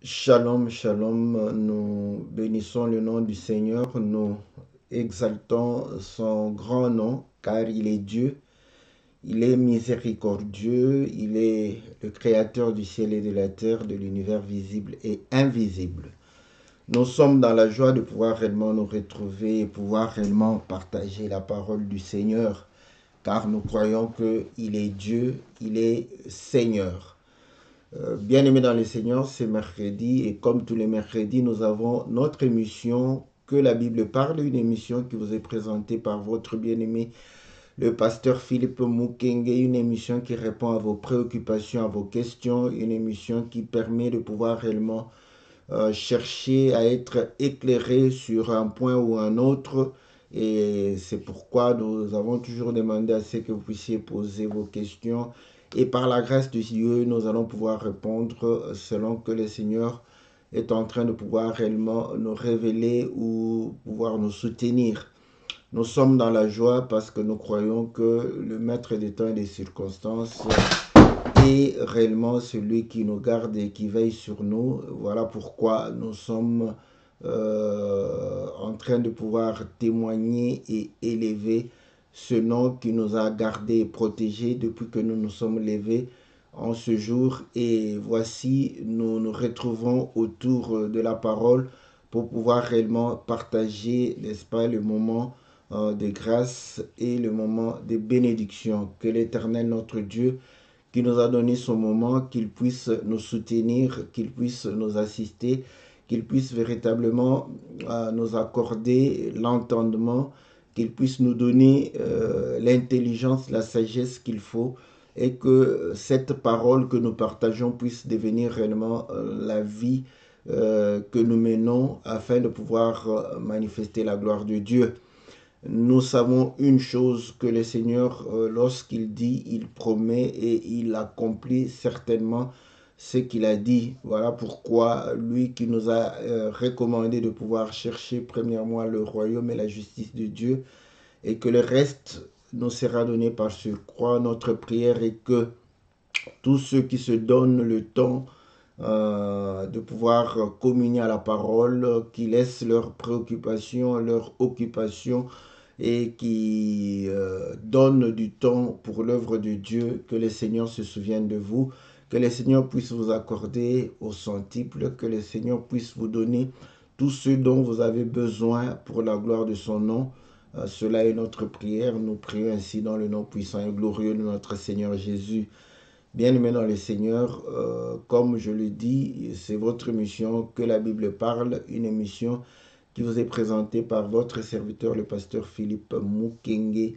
Shalom, shalom, nous bénissons le nom du Seigneur, nous exaltons son grand nom, car il est Dieu, il est miséricordieux, il est le créateur du ciel et de la terre, de l'univers visible et invisible. Nous sommes dans la joie de pouvoir réellement nous retrouver et pouvoir réellement partager la parole du Seigneur, car nous croyons qu'il est Dieu, il est Seigneur. Bien-aimés dans le Seigneur, c'est mercredi et comme tous les mercredis, nous avons notre émission Que la Bible parle, une émission qui vous est présentée par votre bien-aimé, le pasteur Philippe Mukenge, une émission qui répond à vos préoccupations, à vos questions, une émission qui permet de pouvoir réellement chercher à être éclairé sur un point ou un autre. Et c'est pourquoi nous avons toujours demandé à ce que vous puissiez poser vos questions. Et par la grâce de Dieu, nous allons pouvoir répondre selon que le Seigneur est en train de pouvoir réellement nous révéler ou pouvoir nous soutenir. Nous sommes dans la joie parce que nous croyons que le maître des temps et des circonstances est réellement celui qui nous garde et qui veille sur nous. Voilà pourquoi nous sommes en train de pouvoir témoigner et élever ce nom qui nous a gardés et protégés depuis que nous nous sommes levés en ce jour. Et voici, nous nous retrouvons autour de la parole pour pouvoir réellement partager, n'est-ce pas, le moment de grâce et le moment de bénédiction. Que l'Éternel, notre Dieu, qui nous a donné son moment, qu'il puisse nous soutenir, qu'il puisse nous assister, qu'il puisse véritablement nous accorder l'entendement, qu'il puisse nous donner l'intelligence, la sagesse qu'il faut, et que cette parole que nous partageons puisse devenir réellement la vie que nous menons afin de pouvoir manifester la gloire de Dieu. Nous savons une chose, que le Seigneur, lorsqu'il dit, il promet et il accomplit certainement ce qu'il a dit. Voilà pourquoi lui qui nous a recommandé de pouvoir chercher premièrement le royaume et la justice de Dieu, et que le reste nous sera donné par surcroît. Notre prière est que tous ceux qui se donnent le temps de pouvoir communier à la parole, qui laissent leurs préoccupations, leurs occupations et qui donnent du temps pour l'œuvre de Dieu, que le Seigneur se souvienne de vous, que le Seigneur puisse vous accorder au centuple, que le Seigneur puisse vous donner tout ce dont vous avez besoin pour la gloire de son nom. Cela est notre prière. Nous prions ainsi dans le nom puissant et glorieux de notre Seigneur Jésus. Bien-aimés dans le Seigneur, comme je le dis, c'est votre émission Que la Bible parle, une émission qui vous est présentée par votre serviteur, le pasteur Philippe Mukenge,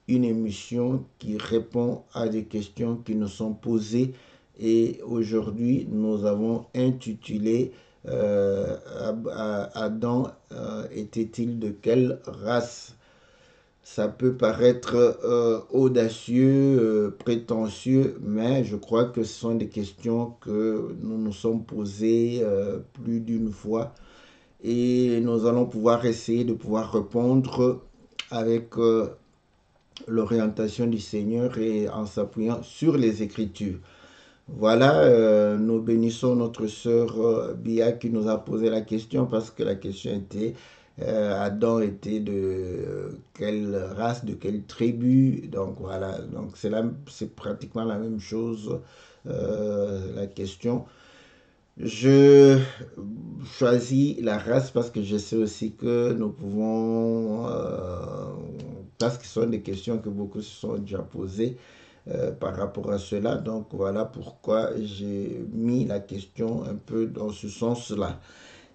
une émission qui répond à des questions qui nous sont posées. Et aujourd'hui, nous avons intitulé Adam était-il de quelle race? Ça peut paraître audacieux, prétentieux, mais je crois que ce sont des questions que nous nous sommes posées plus d'une fois et nous allons pouvoir essayer de pouvoir répondre avec l'orientation du Seigneur et en s'appuyant sur les Écritures. Voilà, nous bénissons notre sœur Bia qui nous a posé la question parce que la question était Adam était de quelle race, de quelle tribu. Donc voilà, donc c'est pratiquement la même chose, la question. Je choisis la race parce que je sais aussi que nous pouvons, parce que ce sont des questions que beaucoup se sont déjà posées par rapport à cela. Donc voilà pourquoi j'ai mis la question un peu dans ce sens-là.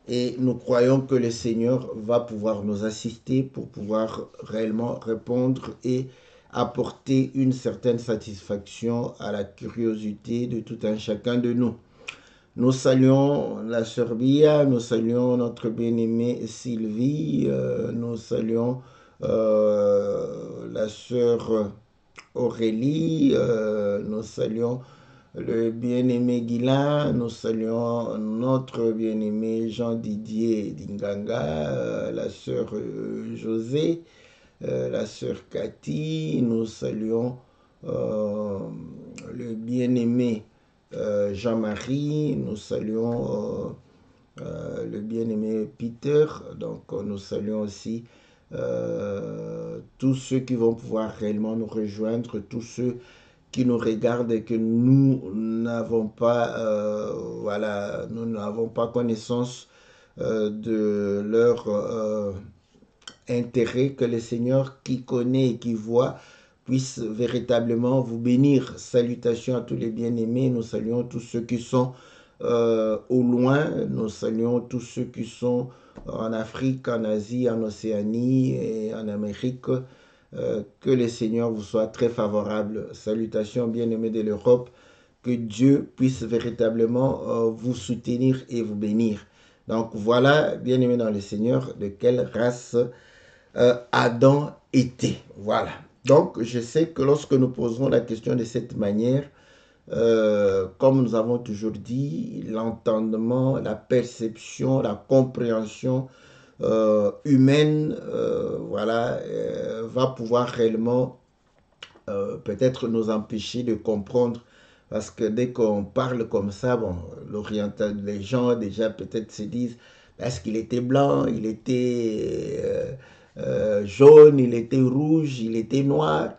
Et nous croyons que le Seigneur va pouvoir nous assister pour pouvoir réellement répondre et apporter une certaine satisfaction à la curiosité de tout un chacun de nous. Nous saluons la sœur Bia, nous saluons notre bien-aimée Sylvie, nous saluons la sœur Aurélie, nous saluons le bien-aimé Guilain, nous saluons notre bien-aimé Jean-Didier Dinganga, la sœur José, la sœur Cathy, nous saluons le bien-aimé Jean-Marie, nous saluons le bien-aimé Peter, donc nous saluons aussi tous ceux qui vont pouvoir réellement nous rejoindre, tous ceux qui nous regardent et que nous n'avons pas, voilà, nous n'avons pas connaissance de leur intérêt, que le Seigneur qui connaît et qui voit puisse véritablement vous bénir. Salutations à tous les bien-aimés, nous saluons tous ceux qui sont au loin, nous saluons tous ceux qui sont en Afrique, en Asie, en Océanie et en Amérique. Que le Seigneur vous soit très favorable. Salutations bien-aimés de l'Europe. Que Dieu puisse véritablement vous soutenir et vous bénir. Donc voilà, bien-aimés dans le Seigneur, de quelle race Adam était. Voilà. Donc je sais que lorsque nous poserons la question de cette manière, comme nous avons toujours dit, l'entendement, la perception, la compréhension humaine, voilà, va pouvoir réellement peut-être nous empêcher de comprendre. Parce que dès qu'on parle comme ça, bon, les gens déjà peut-être se disent, est-ce qu'il était blanc, il était jaune, il était rouge, il était noir.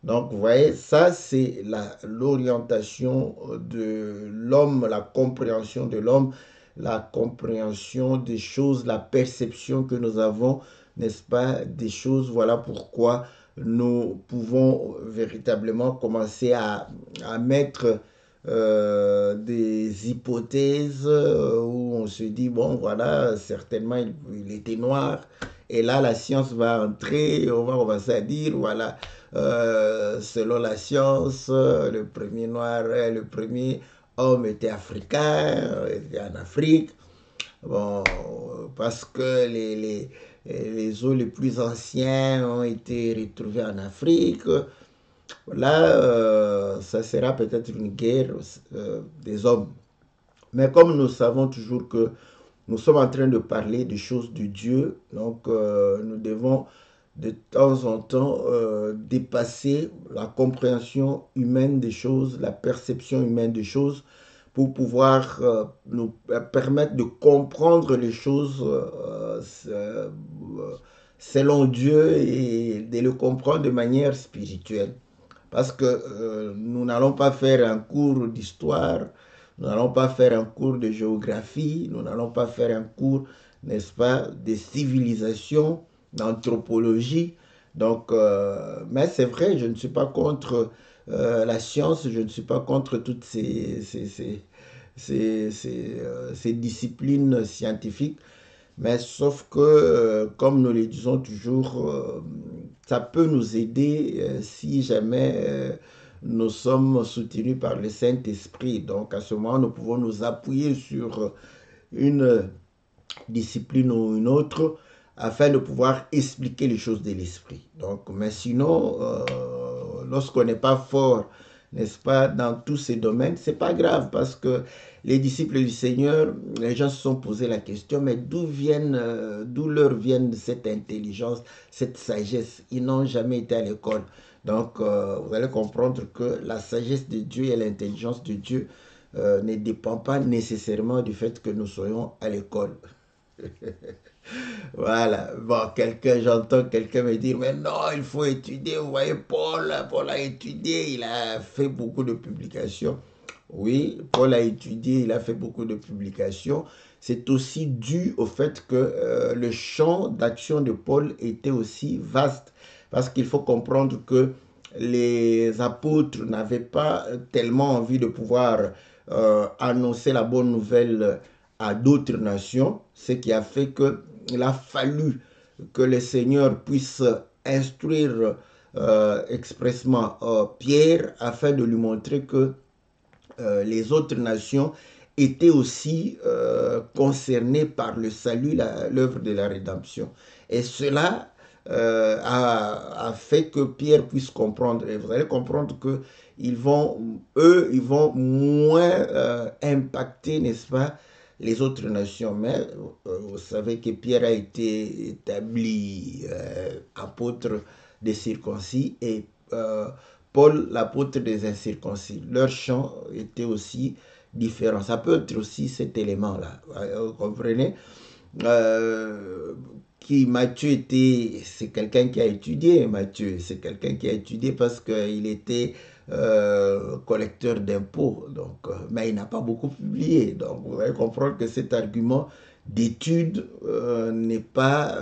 Donc, vous voyez, ça, c'est l'orientation de l'homme, la compréhension de l'homme, la compréhension des choses, la perception que nous avons, n'est-ce pas, des choses. Voilà pourquoi nous pouvons véritablement commencer à mettre des hypothèses où on se dit, bon, voilà, certainement, il était noir. Et là, la science va entrer, on va commencer à dire, voilà, selon la science, le premier noir, le premier homme était africain, était en Afrique. Bon, parce que les os les plus anciens ont été retrouvés en Afrique. Là, ça sera peut-être une guerre des hommes. Mais comme nous savons toujours que nous sommes en train de parler des choses de Dieu, donc nous devons de temps en temps dépasser la compréhension humaine des choses, la perception humaine des choses, pour pouvoir nous permettre de comprendre les choses selon Dieu et de le comprendre de manière spirituelle. Parce que nous n'allons pas faire un cours d'histoire, nous n'allons pas faire un cours de géographie, nous n'allons pas faire un cours, n'est-ce pas, de civilisation, d'anthropologie. Donc, mais c'est vrai, je ne suis pas contre la science, je ne suis pas contre toutes ces disciplines scientifiques. Mais sauf que, comme nous le disons toujours, ça peut nous aider si jamais nous sommes soutenus par le Saint-Esprit. Donc à ce moment, nous pouvons nous appuyer sur une discipline ou une autre afin de pouvoir expliquer les choses de l'esprit. Donc, mais sinon, lorsqu'on n'est pas fort, n'est-ce pas, dans tous ces domaines, c'est pas grave parce que les disciples du Seigneur, les gens se sont posé la question, mais d'où leur viennent cette intelligence, cette sagesse? Ils n'ont jamais été à l'école. Donc, vous allez comprendre que la sagesse de Dieu et l'intelligence de Dieu ne dépend pas nécessairement du fait que nous soyons à l'école. Voilà, bon, j'entends quelqu'un me dire, mais non, il faut étudier. Vous voyez, Paul a étudié, il a fait beaucoup de publications. Oui, Paul a étudié, il a fait beaucoup de publications. C'est aussi dû au fait que le champ d'action de Paul était aussi vaste. Parce qu'il faut comprendre que les apôtres n'avaient pas tellement envie de pouvoir annoncer la bonne nouvelle à d'autres nations, ce qui a fait qu'il a fallu que le Seigneur puisse instruire expressement Pierre afin de lui montrer que les autres nations étaient aussi concernées par le salut, l'œuvre de la rédemption. Et cela a fait que Pierre puisse comprendre. Et vous allez comprendre que ils vont moins impacter, n'est-ce pas, les autres nations. Mais vous savez que Pierre a été établi apôtre des circoncis et Paul, l'apôtre des incirconcis. Leur chant était aussi différent. Ça peut être aussi cet élément-là. Vous comprenez? Matthieu était, c'est quelqu'un qui a étudié, Matthieu, c'est quelqu'un qui a étudié parce qu'il était collecteur d'impôts, donc, mais il n'a pas beaucoup publié. Donc vous allez comprendre que cet argument d'étude n'est pas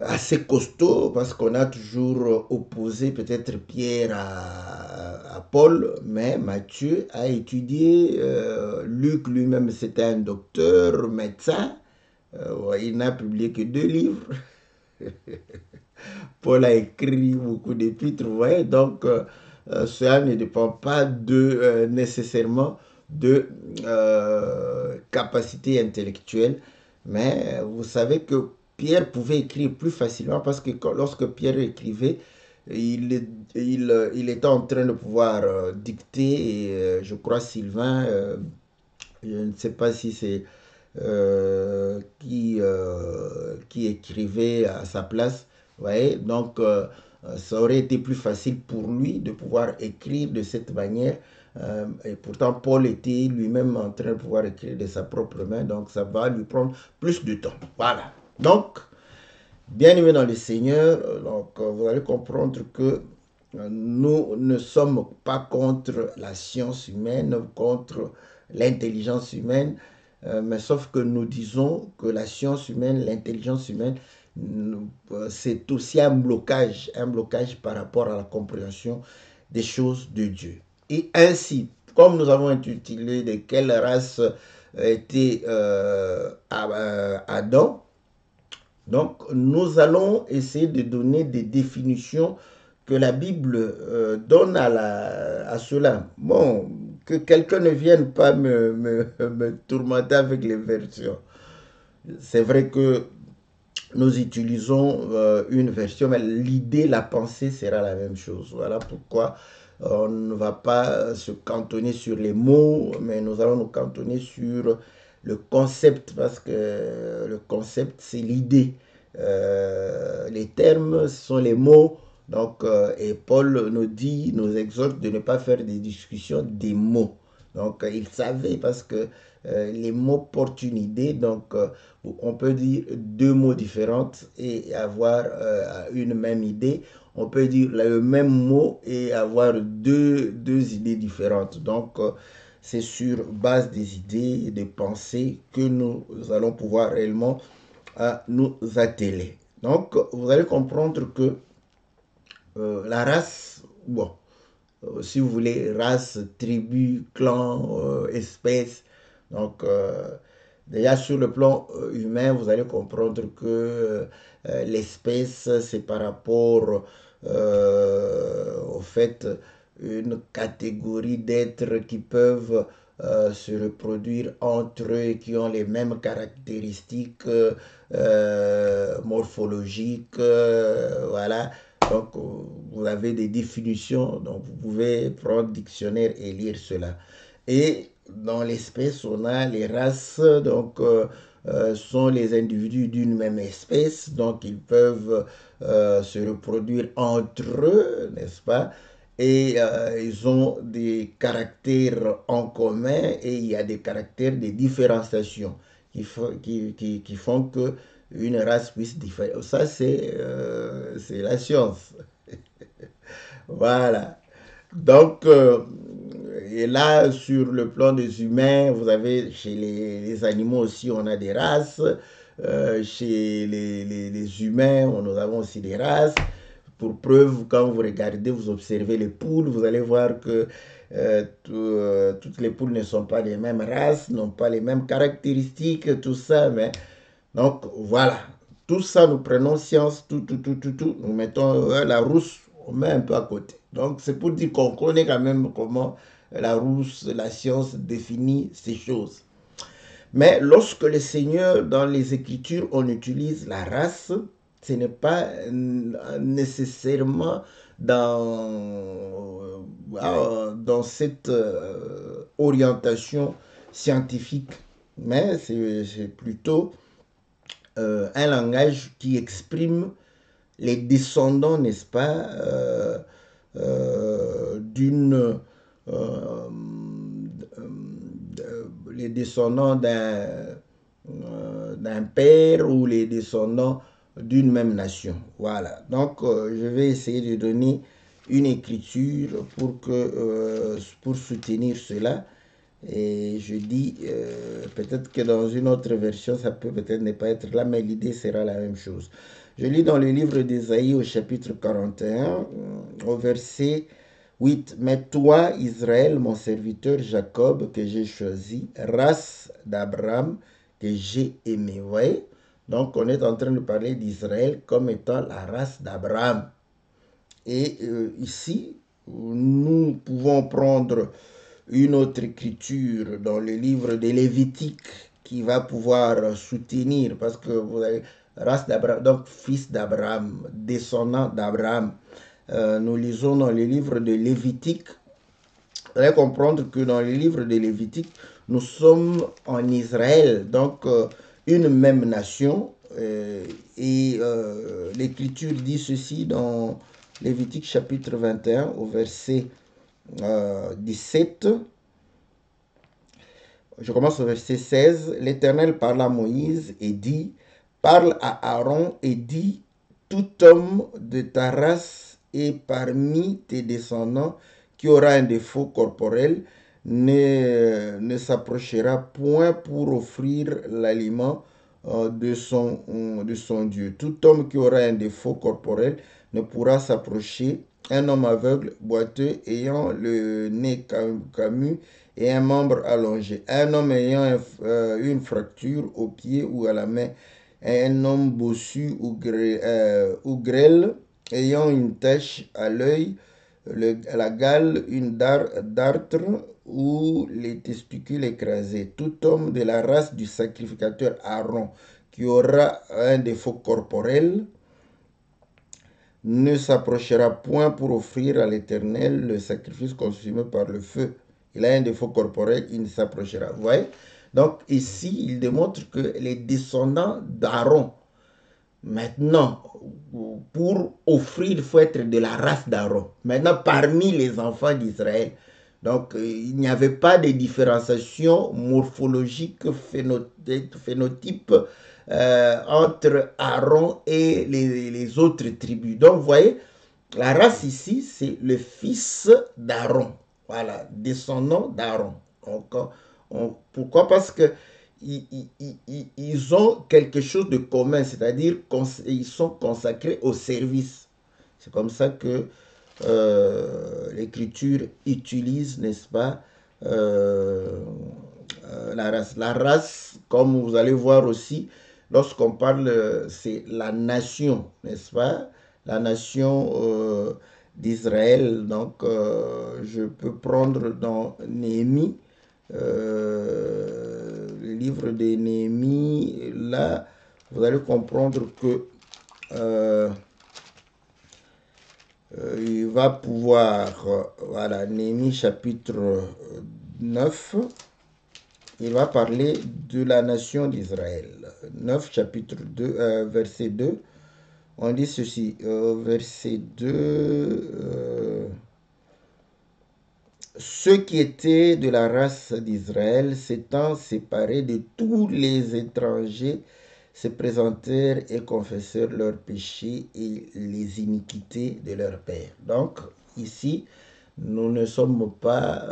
assez costaud parce qu'on a toujours opposé peut-être Pierre à Paul, mais Matthieu a étudié, Luc lui-même c'était un docteur, médecin, il n'a publié que 2 livres. Paul a écrit beaucoup d'épîtres, vous voyez, donc cela ne dépend pas de nécessairement de capacité intellectuelle, mais vous savez que Pierre pouvait écrire plus facilement parce que lorsque Pierre écrivait, il était en train de pouvoir dicter, et je crois Sylvain, je ne sais pas si c'est qui écrivait à sa place. Vous voyez, donc ça aurait été plus facile pour lui de pouvoir écrire de cette manière. Et pourtant, Paul était lui-même en train de pouvoir écrire de sa propre main, donc ça va lui prendre plus de temps. Voilà. Donc, bien aimé dans le Seigneur, donc vous allez comprendre que nous ne sommes pas contre la science humaine, contre l'intelligence humaine, mais sauf que nous disons que la science humaine, l'intelligence humaine, c'est aussi un blocage par rapport à la compréhension des choses de Dieu. Et ainsi, comme nous avons intitulé de quelle race était Adam, donc nous allons essayer de donner des définitions que la Bible donne à cela. Bon, que quelqu'un ne vienne pas me tourmenter avec les versions. C'est vrai que nous utilisons une version, mais l'idée, la pensée sera la même chose. Voilà pourquoi on ne va pas se cantonner sur les mots, mais nous allons nous cantonner sur le concept, parce que le concept, c'est l'idée. Les termes, ce sont les mots. Donc, et Paul nous dit, nous exhorte de ne pas faire des discussions des mots. Donc, il savait parce que les mots portent une idée. Donc, on peut dire 2 mots différents et avoir une même idée. On peut dire le même mot et avoir deux idées différentes. Donc, c'est sur base des idées et des pensées que nous allons pouvoir réellement nous atteler. Donc, vous allez comprendre que la race, bon, si vous voulez, race, tribu, clan, espèce. Donc, déjà sur le plan humain, vous allez comprendre que l'espèce, c'est par rapport au fait une catégorie d'êtres qui peuvent se reproduire entre eux et qui ont les mêmes caractéristiques morphologiques, voilà. Donc, vous avez des définitions, donc vous pouvez prendre dictionnaire et lire cela. Et dans l'espèce, on a les races, donc sont les individus d'une même espèce, donc ils peuvent se reproduire entre eux, n'est-ce pas? Et ils ont des caractères en commun et il y a des caractères de différenciation qui font que une race puisse différer. Ça, c'est la science. Voilà. Donc, et là, sur le plan des humains, vous avez chez les animaux aussi, on a des races. Chez les humains, nous avons aussi des races. Pour preuve, quand vous regardez, vous observez les poules, vous allez voir que toutes les poules ne sont pas des mêmes races, n'ont pas les mêmes caractéristiques, tout ça. Mais donc, voilà. Tout ça, nous prenons science, tout. Nous mettons la rousse, on met un peu à côté. Donc, c'est pour dire qu'on connaît quand même comment la rousse, la science définit ces choses. Mais lorsque le Seigneur, dans les Écritures, on utilise la race, ce n'est pas nécessairement dans cette orientation scientifique, mais c'est plutôt un langage qui exprime les descendants, n'est-ce pas, les descendants d'un père ou les descendants d'une même nation. Voilà. Donc, je vais essayer de donner une écriture pour soutenir cela. Et je dis, peut-être que dans une autre version, ça peut peut-être ne pas être là, mais l'idée sera la même chose. Je lis dans le livre d'Ésaïe au chapitre 41, au verset 8. Mais toi, Israël, mon serviteur Jacob, que j'ai choisi, race d'Abraham, que j'ai aimé. Vous voyez? Donc, on est en train de parler d'Israël comme étant la race d'Abraham. Et ici, nous pouvons prendre une autre écriture dans le livre des Lévitiques qui va pouvoir soutenir, parce que vous avez race d'Abraham, donc fils d'Abraham, descendant d'Abraham. Nous lisons dans le livre de Lévitique. Vous allez comprendre que dans le livre de Lévitique, nous sommes en Israël, donc une même nation. Et l'Écriture dit ceci dans Lévitique chapitre 21 au verset 17. Je commence au verset 16. L'Éternel parla à Moïse et dit, parle à Aaron et dit, tout homme de ta race et parmi tes descendants qui aura un défaut corporel ne s'approchera point pour offrir l'aliment de son Dieu. Tout homme qui aura un défaut corporel ne pourra s'approcher. Un homme aveugle, boiteux, ayant le nez camus et un membre allongé. Un homme ayant une fracture au pied ou à la main. Un homme bossu ou grêle, ayant une tache à l'œil, la gale, une dartre ou les testicules écrasés. Tout homme de la race du sacrificateur Aaron qui aura un défaut corporel ne s'approchera point pour offrir à l'Éternel le sacrifice consumé par le feu. Il a un défaut corporel, il ne s'approchera. Vous voyez? Donc ici, il démontre que les descendants d'Aaron, maintenant, pour offrir, il faut être de la race d'Aaron. Maintenant, parmi les enfants d'Israël. Donc, il n'y avait pas de différenciation morphologique, phénotype entre Aaron et les autres tribus. Donc, vous voyez, la race ici, c'est le fils d'Aaron. Voilà, descendant d'Aaron. Pourquoi? Parce que ils ont quelque chose de commun, c'est-à-dire qu'ils sont consacrés au service. C'est comme ça que l'Écriture utilise, n'est-ce pas, la race. La race, comme vous allez voir aussi, lorsqu'on parle, c'est la nation, n'est-ce pas? La nation d'Israël. Donc, je peux prendre dans Néhémie, le livre de Néhémie, là, vous allez comprendre que il va pouvoir, voilà, Néhémie chapitre 9, il va parler de la nation d'Israël. 9, chapitre 2, verset 2, on dit ceci, verset 2, ceux qui étaient de la race d'Israël s'étant séparés de tous les étrangers se présentèrent et confessèrent leurs péchés et les iniquités de leur père. Donc, ici, nous ne sommes pas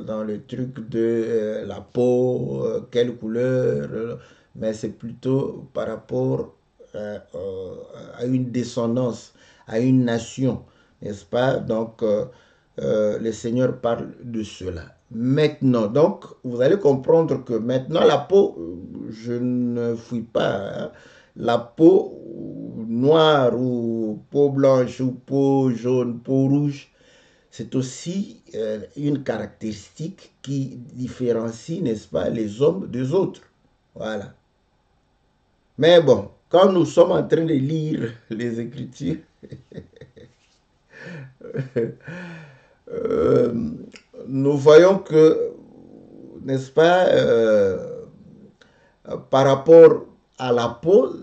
dans le truc de la peau, quelle couleur, mais c'est plutôt par rapport à une descendance, à une nation, n'est-ce pas? Donc, le Seigneur parle de cela. Maintenant, donc, vous allez comprendre que maintenant, la peau, je ne fouille pas, hein. La peau noire ou peau blanche ou peau jaune, peau rouge, c'est aussi une caractéristique qui différencie, n'est-ce pas, les hommes des autres. Voilà. Mais bon, quand nous sommes en train de lire les Écritures, nous voyons que, n'est-ce pas, par rapport à la peau,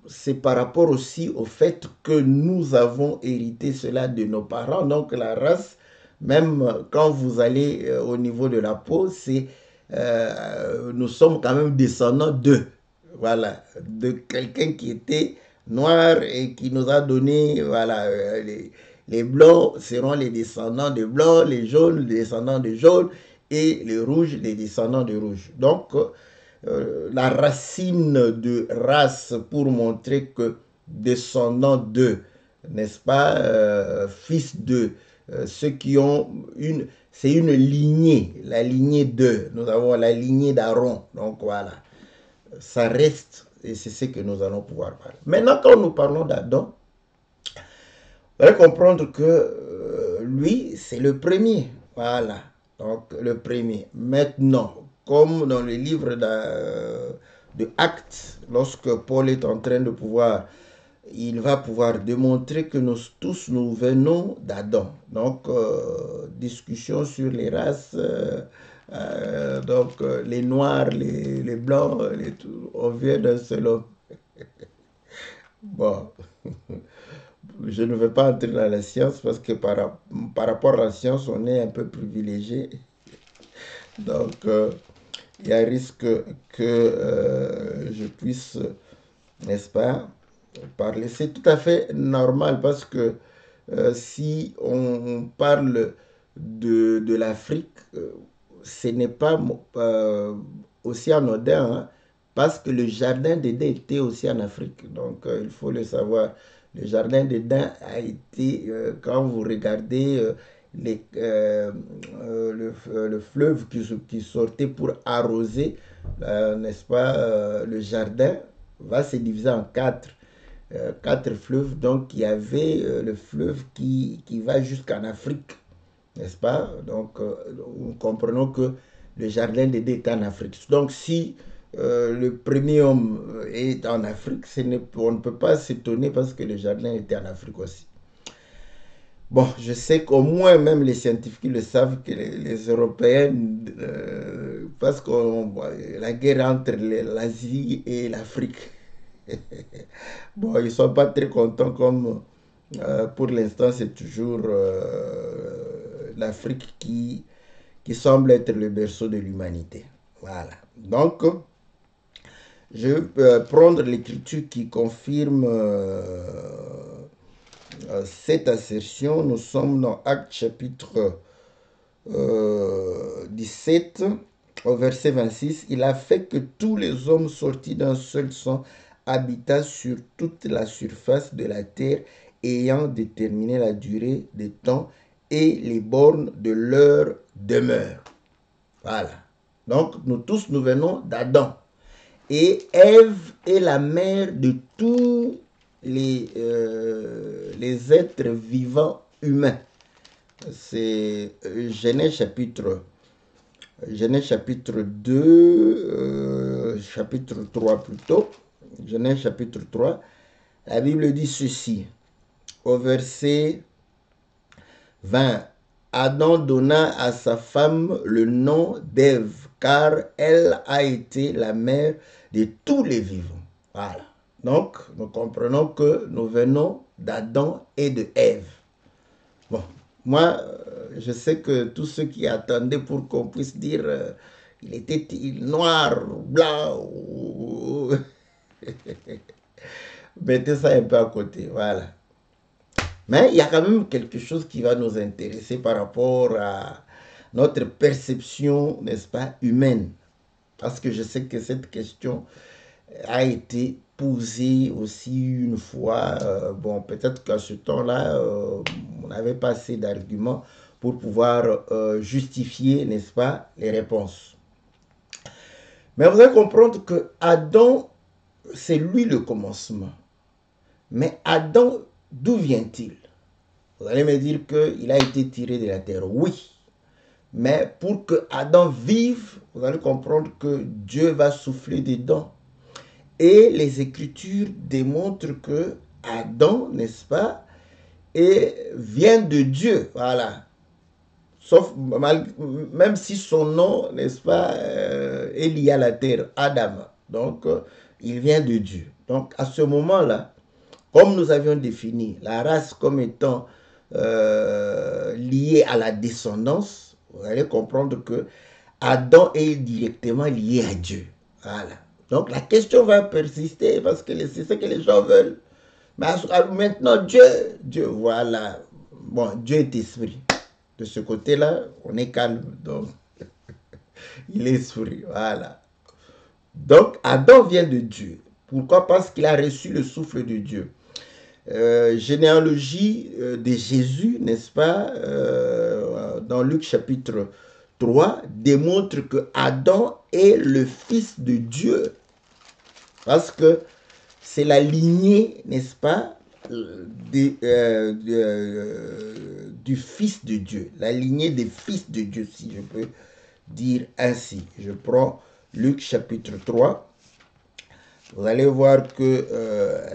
c'est par rapport aussi au fait que nous avons hérité cela de nos parents. Donc la race, même quand vous allez au niveau de la peau, nous sommes quand même descendants d'eux. Voilà, de quelqu'un qui était noir et qui nous a donné, voilà, les blancs seront les descendants de blancs, les jaunes les descendants de jaunes et les rouges les descendants de rouges. Donc la racine de race pour montrer que descendant de, n'est-ce pas, fils de, ceux qui ont une, c'est une lignée, la lignée de, nous avons la lignée d'Aaron, donc voilà, ça reste, et c'est ce que nous allons pouvoir parler. Maintenant, quand nous parlons d'Adam, vous allez comprendre que lui, c'est le premier, voilà, donc le premier. Maintenant, comme dans le livre de Actes, lorsque Paul est en train de pouvoir, il va pouvoir démontrer que nous tous, nous venons d'Adam. Donc, discussion sur les races, donc les noirs, les blancs, on vient d'un seul homme. Bon, je ne vais pas entrer dans la science parce que par rapport à la science, on est un peu privilégié. Donc, il y a risque que je puisse, n'est-ce pas, parler. C'est tout à fait normal parce que si on parle de l'Afrique, ce n'est pas aussi anodin, hein, parce que le jardin d'Éden était aussi en Afrique. Donc, il faut le savoir. Le jardin d'Éden a été, quand vous regardez le fleuve qui sortait pour arroser, n'est-ce pas, le jardin va se diviser en quatre fleuves. Donc, il y avait le fleuve qui va jusqu'en Afrique, n'est-ce pas? Donc, nous comprenons que le jardin d'Éden est en Afrique. Donc, si le premier homme est en Afrique, on ne peut pas s'étonner parce que le jardin était en Afrique aussi. Bon, je sais qu'au moins même les scientifiques le savent que les Européens, parce que la guerre entre l'Asie et l'Afrique, bon, ils ne sont pas très contents comme pour l'instant c'est toujours l'Afrique qui semble être le berceau de l'humanité. Voilà. Donc, je vais prendre l'écriture qui confirme cette assertion. Nous sommes dans Actes chapitre 17 au verset 26. Il a fait que tous les hommes sortis d'un seul sang habitassent sur toute la surface de la terre, ayant déterminé la durée des temps et les bornes de leur demeure. Voilà. Donc, nous tous, nous venons d'Adam. Et Ève est la mère de tous les êtres vivants humains. C'est Genèse chapitre 2, chapitre 3 plutôt. Genèse chapitre 3. La Bible dit ceci, au verset 20. Adam donna à sa femme le nom d'Ève, car elle a été la mère de tous les vivants. Voilà. Donc, nous comprenons que nous venons d'Adam et de Ève. Bon, moi, je sais que tous ceux qui attendaient pour qu'on puisse dire il était noir, blanc, mettez ça un peu à côté. Voilà. Mais il y a quand même quelque chose qui va nous intéresser par rapport à notre perception, n'est-ce pas, humaine. Parce que je sais que cette question a été posée aussi une fois. Bon, peut-être qu'à ce temps-là, on n'avait pas assez d'arguments pour pouvoir justifier, n'est-ce pas, les réponses. Mais vous allez comprendre que Adam, c'est lui le commencement. Mais Adam, d'où vient-il? Vous allez me dire qu'il a été tiré de la terre. Oui. Mais pour que Adam vive, vous allez comprendre que Dieu va souffler dedans. Et les Écritures démontrent que Adam, n'est-ce pas, vient de Dieu. Voilà. Sauf, même si son nom, n'est-ce pas, est lié à la terre, Adam. Donc, il vient de Dieu. Donc, à ce moment-là, comme nous avions défini la race comme étant liée à la descendance, vous allez comprendre que Adam est directement lié à Dieu. Voilà. Donc, la question va persister parce que c'est ce que les gens veulent. Mais maintenant, Dieu, voilà. Bon, Dieu est esprit. De ce côté-là, on est calme. Donc, il est esprit. Voilà. Donc, Adam vient de Dieu. Pourquoi? Parce qu'il a reçu le souffle de Dieu. Généalogie de Jésus, n'est-ce pas, dans Luc chapitre 3, démontre que Adam est le fils de Dieu. Parce que c'est la lignée, n'est-ce pas, du fils de Dieu. La lignée des fils de Dieu, si je peux dire ainsi. Je prends Luc chapitre 3. Vous allez voir que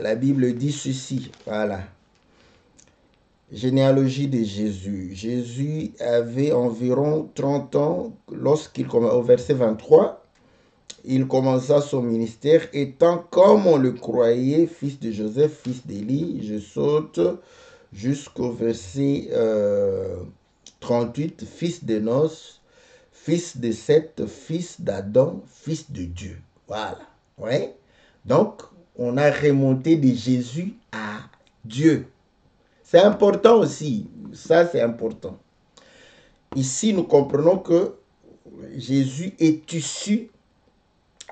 la Bible dit ceci. Voilà. Généalogie de Jésus. Jésus avait environ 30 ans lorsqu'il commença, au verset 23, il commença son ministère étant, comme on le croyait, fils de Joseph, fils d'Élie. Je saute jusqu'au verset 38, fils de Nos, fils de Seth, fils d'Adam, fils de Dieu. Voilà. Ouais. Donc, on a remonté de Jésus à Dieu. C'est important aussi. Ça, c'est important. Ici, nous comprenons que Jésus est issu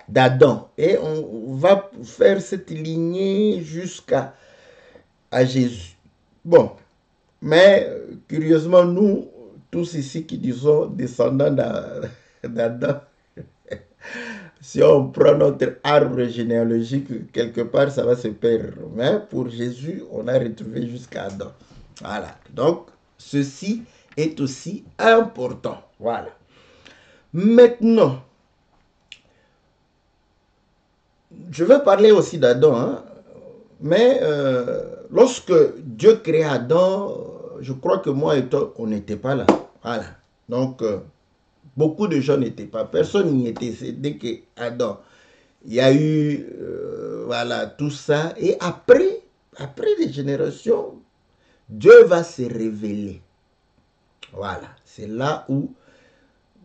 d'Adam. Et on va faire cette lignée jusqu'à Jésus. Bon. Mais, curieusement, nous, tous ici qui disons descendants d'Adam, si on prend notre arbre généalogique, quelque part, ça va se perdre. Mais pour Jésus, on a retrouvé jusqu'à Adam. Voilà. Donc, ceci est aussi important. Voilà. Maintenant, je veux parler aussi d'Adam. Hein, mais lorsque Dieu créa Adam, je crois que moi et toi, on n'était pas là. Voilà. Donc, beaucoup de gens n'étaient pas. Personne n'y était. C'est dès que Adam, il y a eu, voilà, tout ça. Et après des générations, Dieu va se révéler. Voilà. C'est là où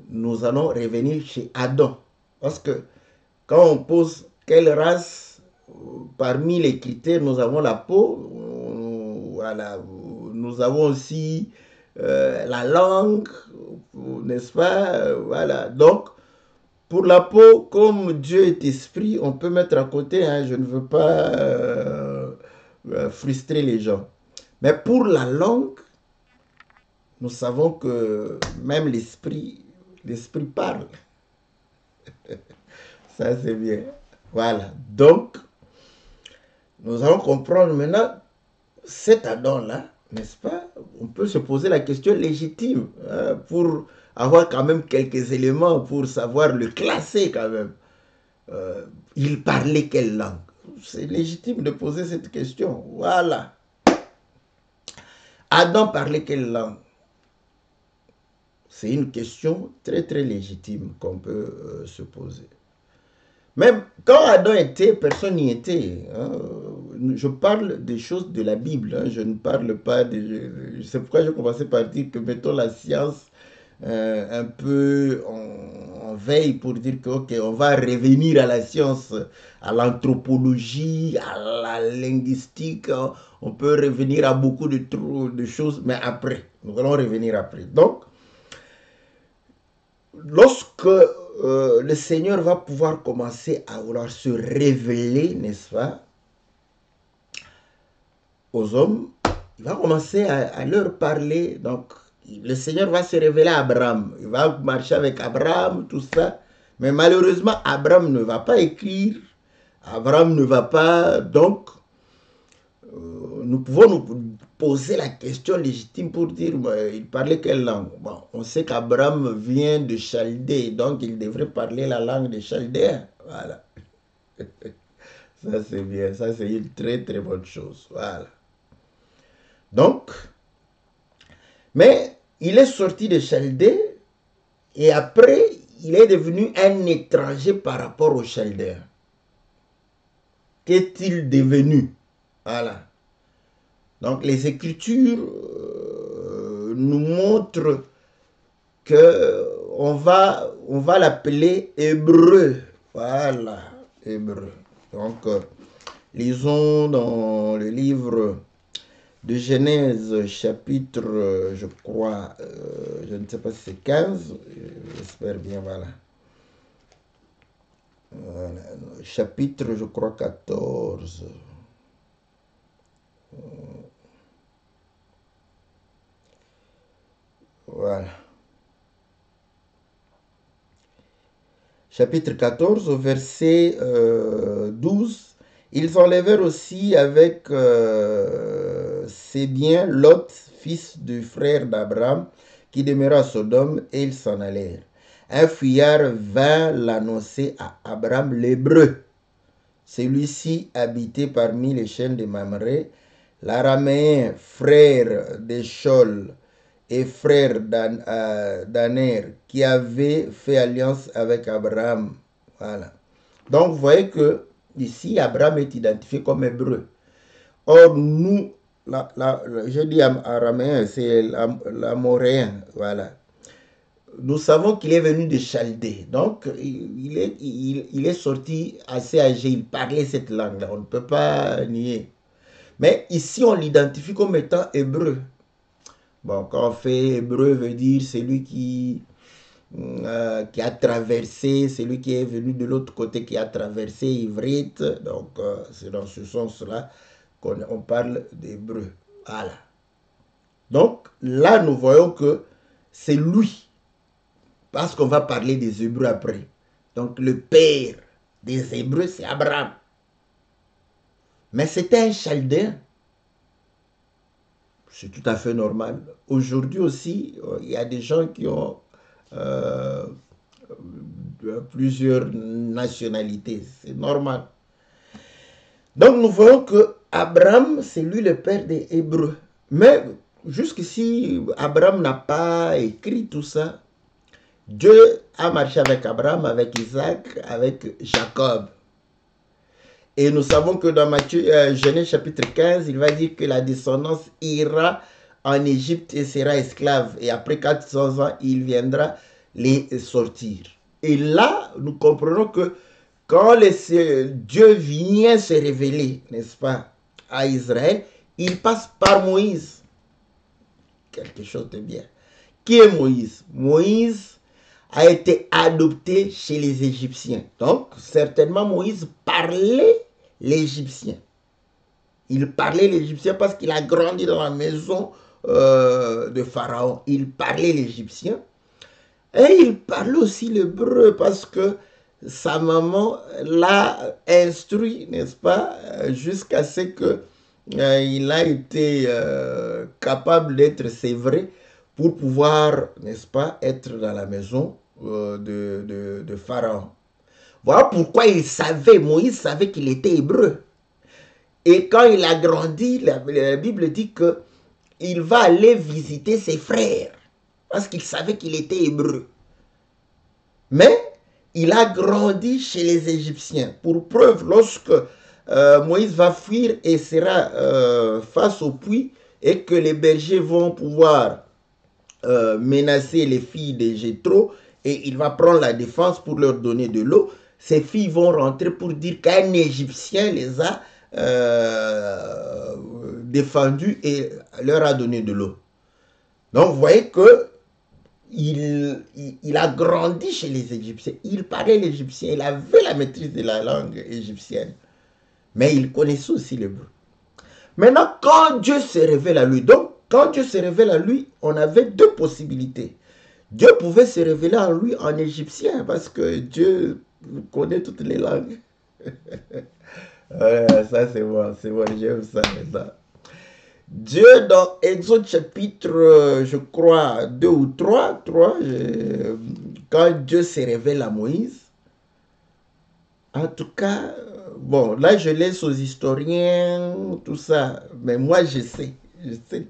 nous allons revenir chez Adam. Parce que quand on pose quelle race, parmi les critères, nous avons la peau, voilà, nous avons aussi la langue, n'est-ce pas, voilà. Donc, pour la peau, comme Dieu est esprit, on peut mettre à côté, hein, je ne veux pas frustrer les gens. Mais pour la langue, nous savons que même l'esprit parle. Ça, c'est bien. Voilà. Donc, nous allons comprendre maintenant cet Adam-là, n'est-ce pas? On peut se poser la question légitime hein, pour avoir quand même quelques éléments pour savoir le classer quand même. Il parlait quelle langue? C'est légitime de poser cette question. Voilà. Adam parlait quelle langue? C'est une question très très légitime qu'on peut se poser. Même quand Adam était, personne n'y était. Hein. Je parle des choses de la Bible. Hein. Je ne parle pas de... C'est pourquoi je commençais par dire que mettons la science un peu en veille pour dire que ok, on va revenir à la science, à l'anthropologie, à la linguistique. Hein. On peut revenir à beaucoup de choses, mais après. Nous allons revenir après. Donc, lorsque le Seigneur va pouvoir commencer à vouloir se révéler, n'est-ce pas, aux hommes, il va commencer à leur parler. Donc, le Seigneur va se révéler à Abraham. Il va marcher avec Abraham, tout ça. Mais malheureusement, Abraham ne va pas écrire. Abraham ne va pas... Donc, nous pouvons nous poser la question légitime pour dire, il parlait quelle langue? Bon, on sait qu'Abraham vient de Chaldée, donc il devrait parler la langue des Chaldéens. Voilà. Ça, c'est bien. Ça, c'est une très, très bonne chose. Voilà. Donc, mais il est sorti de Chaldée et après, il est devenu un étranger par rapport aux Chaldéens. qu'est-il devenu? Voilà. Donc les Écritures nous montrent que on va l'appeler Hébreu. Voilà, Hébreu. Donc, lisons dans le livre de Genèse, chapitre, je crois, je ne sais pas si c'est 15, j'espère bien, voilà. Voilà. Chapitre, je crois, 14. Voilà. Chapitre 14, au verset 12. Ils enlevèrent aussi avec ses biens Lot, fils du frère d'Abraham, qui demeura à Sodome, et ils s'en allèrent. Un fuyard vint l'annoncer à Abraham l'Hébreu. Celui-ci habitait parmi les chaînes de Mamré, l'araméen, frère d'Échol et frère d'Aner, qui avait fait alliance avec Abraham. Voilà. Donc, vous voyez que ici, Abraham est identifié comme hébreu. Or, nous, je dis araméen, c'est l'amoréen, voilà. Nous savons qu'il est venu de Chaldée. Donc, il est sorti assez âgé. Il parlait cette langue-là. On ne peut pas nier. Mais ici, on l'identifie comme étant hébreu. Bon, quand on fait hébreu, veut dire celui qui a traversé, celui qui est venu de l'autre côté, qui a traversé Ivrite. Donc, c'est dans ce sens-là qu'on parle d'hébreu. Voilà. Donc, là, nous voyons que c'est lui. Parce qu'on va parler des Hébreux après. Donc, le père des Hébreux, c'est Abraham. Mais c'était un Chaldéen. C'est tout à fait normal. Aujourd'hui aussi, il y a des gens qui ont plusieurs nationalités. C'est normal. Donc, nous voyons que Abraham, c'est lui le père des Hébreux. Mais jusqu'ici, Abraham n'a pas écrit tout ça. Dieu a marché avec Abraham, avec Isaac, avec Jacob. Et nous savons que dans Genèse chapitre 15, il va dire que la descendance ira en Égypte et sera esclave. Et après 400 ans, il viendra les sortir. Et là, nous comprenons que quand Dieu vient se révéler, n'est-ce pas, à Israël, il passe par Moïse. Quelque chose de bien. Qui est Moïse? Moïse a été adopté chez les Égyptiens. Donc, certainement, Moïse parlait l'Égyptien. Il parlait l'Égyptien parce qu'il a grandi dans la maison de Pharaon. Il parlait l'Égyptien. Et il parlait aussi l'hébreu parce que sa maman l'a instruit, n'est-ce pas, jusqu'à ce qu'il a été capable d'être sévré pour pouvoir, n'est-ce pas, être dans la maison de Pharaon. Voilà pourquoi Moïse savait qu'il était hébreu. Et quand il a grandi, la Bible dit qu'il va aller visiter ses frères, parce qu'il savait qu'il était hébreu. Mais il a grandi chez les Égyptiens. Pour preuve, lorsque Moïse va fuir et sera face au puits, et que les bergers vont pouvoir menacer les filles de Jéthro, et il va prendre la défense pour leur donner de l'eau, ces filles vont rentrer pour dire qu'un Égyptien les a défendus et leur a donné de l'eau. Donc vous voyez que il a grandi chez les Égyptiens, il parlait l'égyptien, il avait la maîtrise de la langue égyptienne, mais il connaissait aussi l'hébreu. Maintenant, quand Dieu se révèle à lui, donc quand Dieu se révèle à lui, on avait deux possibilités. Dieu pouvait se révéler à lui en égyptien, parce que Dieu connaît toutes les langues. Ça c'est bon, j'aime ça. Dieu dans Exode chapitre, je crois, 2 ou 3, quand Dieu se révèle à Moïse, en tout cas, bon, là je laisse aux historiens tout ça, mais moi je sais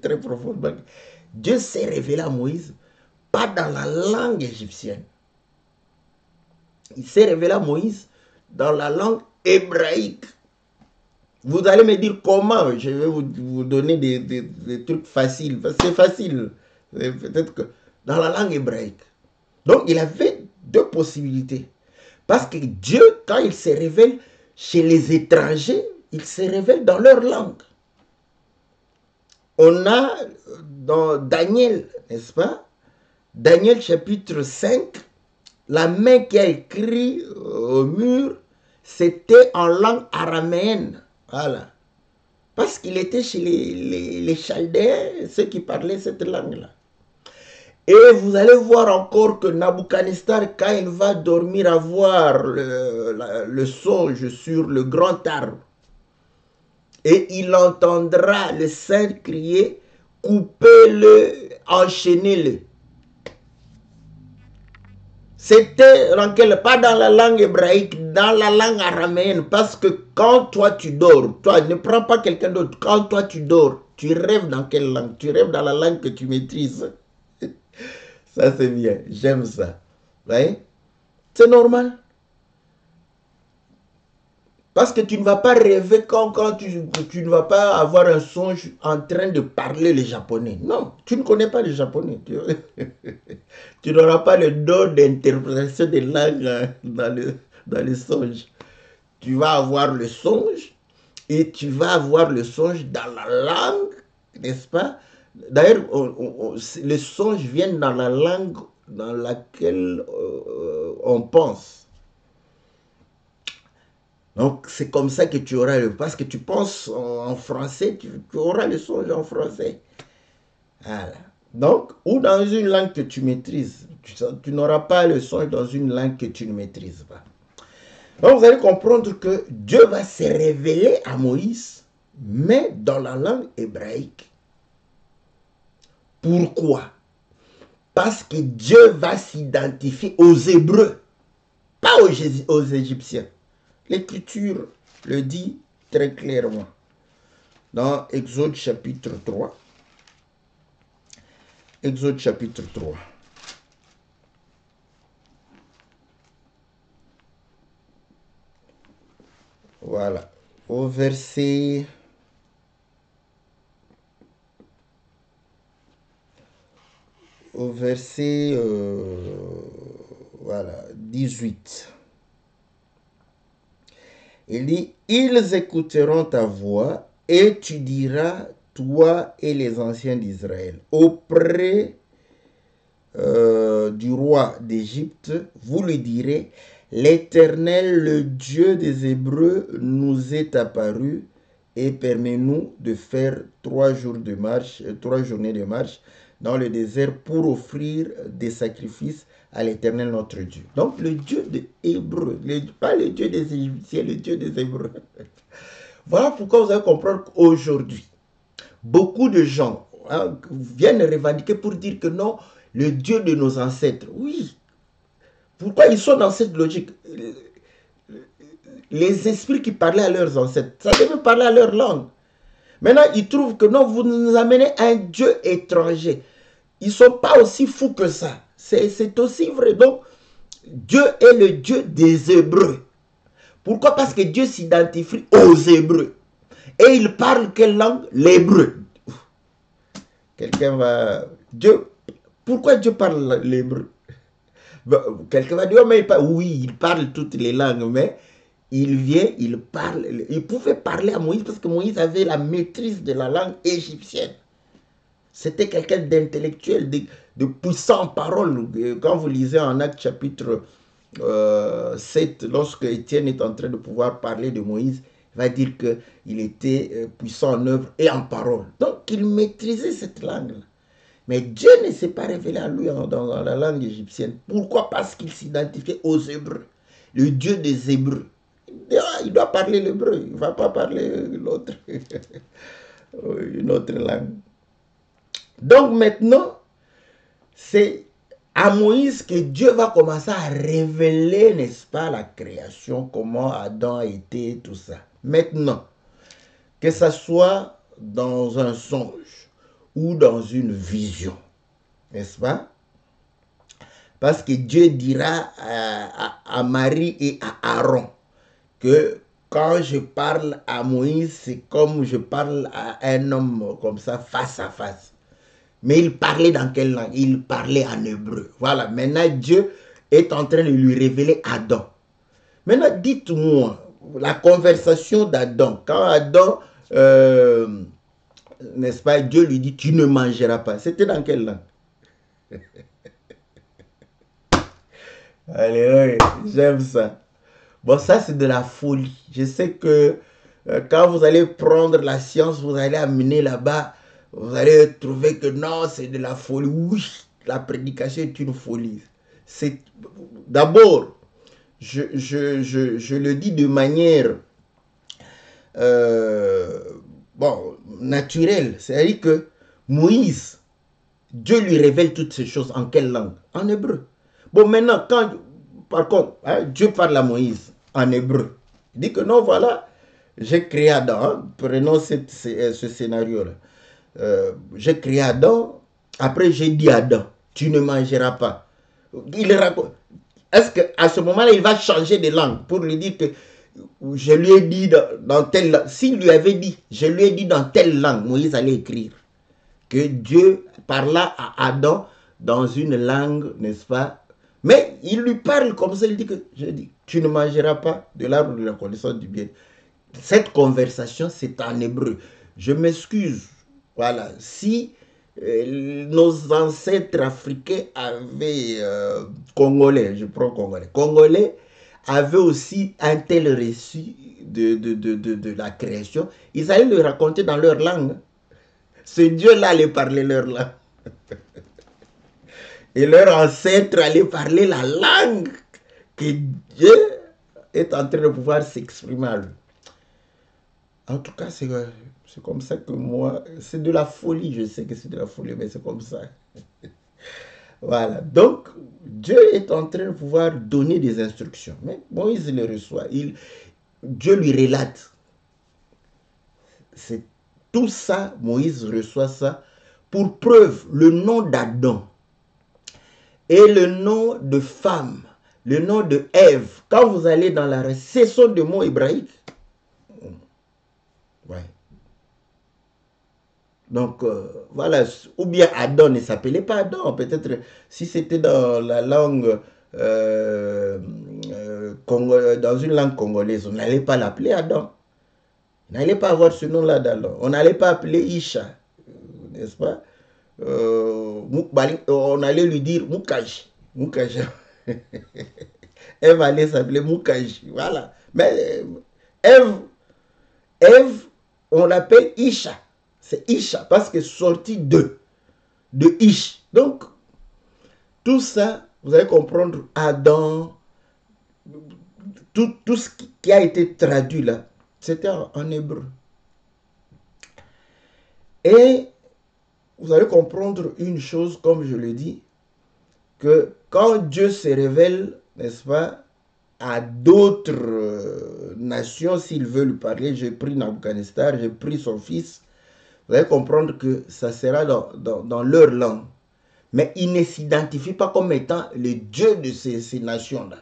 très profondément. Dieu s'est révélé à Moïse, pas dans la langue égyptienne. Il s'est révélé à Moïse dans la langue hébraïque. Vous allez me dire comment. Je vais vous donner des trucs faciles. C'est facile. Peut-être que dans la langue hébraïque. Donc, il avait deux possibilités. Parce que Dieu, quand il se révèle chez les étrangers, il se révèle dans leur langue. On a dans Daniel, n'est-ce pas? Daniel chapitre 5, la main qui a écrit au mur, c'était en langue araméenne. Voilà. Parce qu'il était chez les Chaldéens, ceux qui parlaient cette langue-là. Et vous allez voir encore que Nabuchodonosor, quand il va dormir, avoir le songe sur le grand arbre, et il entendra le saint crier, coupez-le, enchaînez-le. C'était dans pas dans la langue hébraïque, dans la langue araméenne, parce que quand toi tu dors, toi ne prends pas quelqu'un d'autre, quand toi tu dors, tu rêves dans quelle langue? Tu rêves dans la langue que tu maîtrises. Ça c'est bien, j'aime ça. Oui? C'est normal. Parce que tu ne vas pas rêver quand tu ne vas pas avoir un songe en train de parler le japonais. Non, tu ne connais pas le japonais. Tu n'auras pas le don d'interprétation des langues dans le songe. Tu vas avoir le songe et tu vas avoir le songe dans la langue, n'est-ce pas? D'ailleurs, les songes viennent dans la langue dans laquelle on pense. Donc, c'est comme ça que tu auras le... Parce que tu penses en français, tu auras le songe en français. Voilà. Donc, ou dans une langue que tu maîtrises. Tu n'auras pas le songe dans une langue que tu ne maîtrises pas. Donc, vous allez comprendre que Dieu va se révéler à Moïse, mais dans la langue hébraïque. Pourquoi? Parce que Dieu va s'identifier aux Hébreux, pas aux Égyptiens. L'Écriture le dit très clairement dans Exode chapitre 3. Exode chapitre 3. Voilà. Au verset... voilà, 18. Il dit, ils écouteront ta voix et tu diras, toi et les anciens d'Israël, auprès du roi d'Égypte, vous lui direz, l'Éternel, le Dieu des Hébreux, nous est apparu et permet-nous de faire 3 journées de marche dans le désert pour offrir des sacrifices à l'Éternel notre Dieu. Donc le Dieu des Hébreux, pas le Dieu des Égyptiens, le Dieu des Hébreux. Voilà pourquoi vous allez comprendre qu'aujourd'hui, beaucoup de gens viennent revendiquer pour dire que non, le Dieu de nos ancêtres, oui. Pourquoi ils sont dans cette logique? Les esprits qui parlaient à leurs ancêtres, ça devait parler à leur langue. Maintenant, ils trouvent que non, vous nous amenez un Dieu étranger. Ils ne sont pas aussi fous que ça. C'est aussi vrai. Donc, Dieu est le Dieu des Hébreux. Pourquoi? Parce que Dieu s'identifie aux Hébreux. Et il parle quelle langue? L'hébreu. Quelqu'un va... Pourquoi Dieu parle l'hébreu? Quelqu'un va dire, oh, mais oui, il parle toutes les langues, mais il vient, il parle. Il pouvait parler à Moïse parce que Moïse avait la maîtrise de la langue égyptienne. C'était quelqu'un d'intellectuel, de puissant en parole. Quand vous lisez en Actes chapitre 7, lorsque Étienne est en train de pouvoir parler de Moïse, il va dire qu'il était puissant en œuvre et en parole. Donc, il maîtrisait cette langue-là. Mais Dieu ne s'est pas révélé à lui dans la langue égyptienne. Pourquoi? Parce qu'il s'identifiait aux Hébreux. Le Dieu des Hébreux. Il doit parler l'hébreu. Il ne va pas parler l'autre. Une autre langue. Donc maintenant, c'est à Moïse que Dieu va commencer à révéler, n'est-ce pas, la création, comment Adam a été, tout ça. Maintenant, que ça soit dans un songe ou dans une vision, n'est-ce pas? Parce que Dieu dira à Marie et à Aaron que quand je parle à Moïse, c'est comme je parle à un homme comme ça, face à face. Mais il parlait dans quelle langue? Il parlait en hébreu. Voilà, maintenant Dieu est en train de lui révéler Adam. Maintenant, dites-moi, la conversation d'Adam, quand Adam, n'est-ce pas, Dieu lui dit, tu ne mangeras pas. C'était dans quelle langue? Allez, j'aime ça. Bon, ça, c'est de la folie. Je sais que quand vous allez prendre la science, vous allez amener là-bas, vous allez trouver que non, c'est de la folie. Oui, la prédication est une folie. C'est d'abord, je le dis de manière bon, naturelle. C'est-à-dire que Moïse, Dieu lui révèle toutes ces choses en quelle langue? En hébreu. Bon, maintenant, quand, par contre, hein, Dieu parle à Moïse en hébreu. Il dit que non, voilà, j'ai créé Adam. Hein, prenons ce scénario-là. J'ai créé Adam. Après, j'ai dit à Adam, tu ne mangeras pas. Il raconte. Est-ce qu'à ce moment-là, il va changer de langue pour lui dire que je lui ai dit dans telle langue. S'il lui avait dit, je lui ai dit dans telle langue, Moïse allait écrire que Dieu parla à Adam dans une langue, n'est-ce pas? Mais il lui parle comme ça, il dit que, je dis, tu ne mangeras pas de l'arbre de la connaissance du bien. Cette conversation, c'est en hébreu. Je m'excuse, voilà, si nos ancêtres africains avaient, congolais, je prends congolais avaient aussi un tel récit de la création, ils allaient le raconter dans leur langue. Ce Dieu-là allait parler leur langue. Et leur ancêtre allait parler la langue que Dieu est en train de pouvoir s'exprimer à lui. En tout cas, c'est comme ça que moi, c'est de la folie, je sais que c'est de la folie, mais c'est comme ça. Voilà, donc Dieu est en train de pouvoir donner des instructions. Mais Moïse les reçoit, Dieu lui relate. C'est tout ça, Moïse reçoit ça pour preuve le nom d'Adam et le nom de femme, le nom de Ève. Quand vous allez dans la reste, ce sont des mots hébraïques. Ouais. Donc, voilà, ou bien Adam ne s'appelait pas Adam. Peut-être si c'était dans la langue, dans une langue congolaise, on n'allait pas l'appeler Adam. On n'allait pas avoir ce nom-là d'Adam. On n'allait pas appeler Isha, n'est-ce pas? On allait lui dire Mukaji. Mukaji. Ève allait s'appeler Mukaji. Voilà. Mais Ève, on l'appelle Isha. C'est Isha parce que sorti de Ish. Donc, tout ça, vous allez comprendre, Adam, tout ce qui a été traduit là, c'était en hébreu. Et vous allez comprendre une chose, comme je le dis, que quand Dieu se révèle, n'est-ce pas, à d'autres nations, s'il veut lui parler, j'ai pris Nabucodonosor, j'ai pris son fils, vous allez comprendre que ça sera dans leur langue. Mais il ne s'identifie pas comme étant le Dieu de ces nations-là.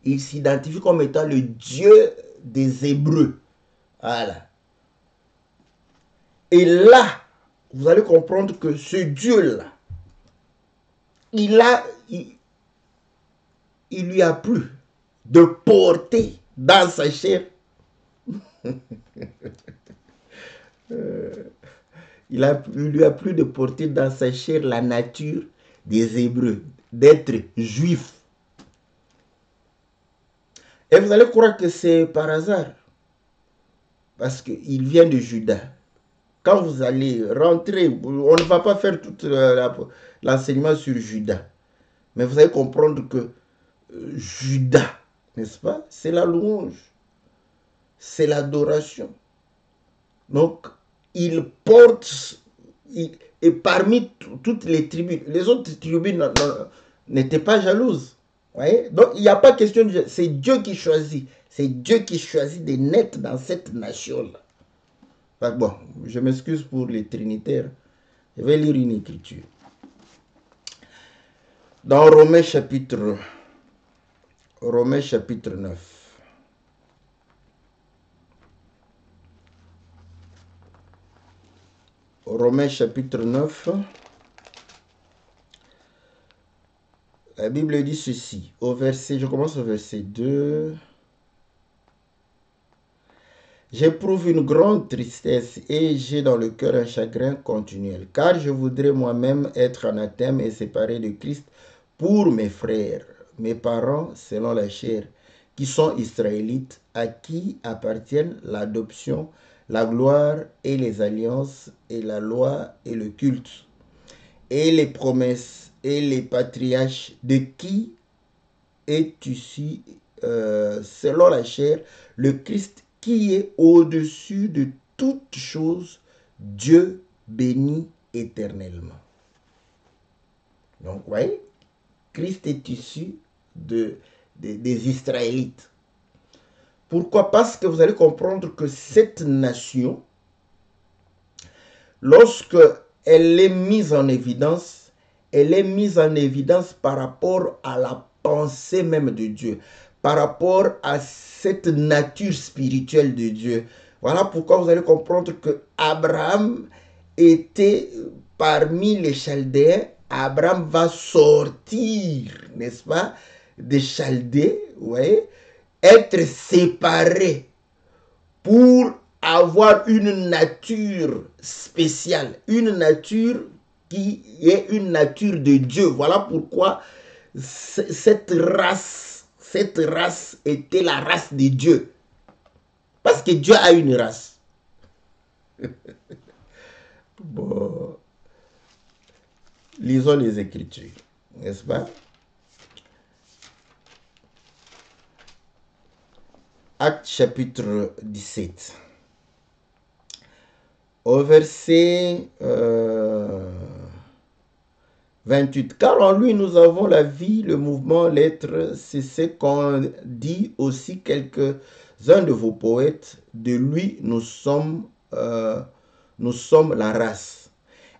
Il s'identifie comme étant le Dieu des Hébreux. Voilà. Et là, vous allez comprendre que ce Dieu-là, il lui a plu de porter dans sa chair il lui a plu de porter dans sa chair la nature des Hébreux, d'être juif. Et vous allez croire que c'est par hasard, parce qu'il vient de Juda. Quand vous allez rentrer, on ne va pas faire tout l'enseignement sur Juda, mais vous allez comprendre que Juda, n'est-ce pas, c'est la louange, c'est l'adoration. Donc, il porte, et parmi toutes les tribus, les autres tribus n'étaient pas jalouses. Voyez? Donc, il n'y a pas question de... C'est Dieu qui choisit. C'est Dieu qui choisit de naître dans cette nation-là. Bon, je m'excuse pour les trinitaires. Je vais lire une écriture. Dans Romains chapitre 9. Romains chapitre 9. La Bible dit ceci, je commence au verset 2. J'éprouve une grande tristesse et j'ai dans le cœur un chagrin continuel, car je voudrais moi-même être anathème et séparé de Christ pour mes frères, mes parents selon la chair, qui sont israélites, à qui appartiennent l'adoption, la gloire et les alliances et la loi et le culte, et les promesses et les patriarches, de qui est issu selon la chair le Christ qui est au-dessus de toutes choses, Dieu béni éternellement. Donc, vous voyez, Christ est issu des Israélites. Pourquoi? Parce que vous allez comprendre que cette nation, lorsque elle est mise en évidence, elle est mise en évidence par rapport à la pensée même de Dieu, par rapport à cette nature spirituelle de Dieu. Voilà pourquoi vous allez comprendre que Abraham était parmi les Chaldéens. Abraham va sortir, n'est-ce pas, des Chaldées, ouais, être séparé pour avoir une nature spéciale, une nature qui est une nature de Dieu. Voilà pourquoi cette race était la race de Dieu. Parce que Dieu a une race. Bon, lisons les Écritures, n'est-ce pas? Actes chapitre 17. Au verset 28. Car en lui nous avons la vie, le mouvement, l'être. C'est ce qu'ont dit aussi quelques-uns de vos poètes. De lui nous sommes la race.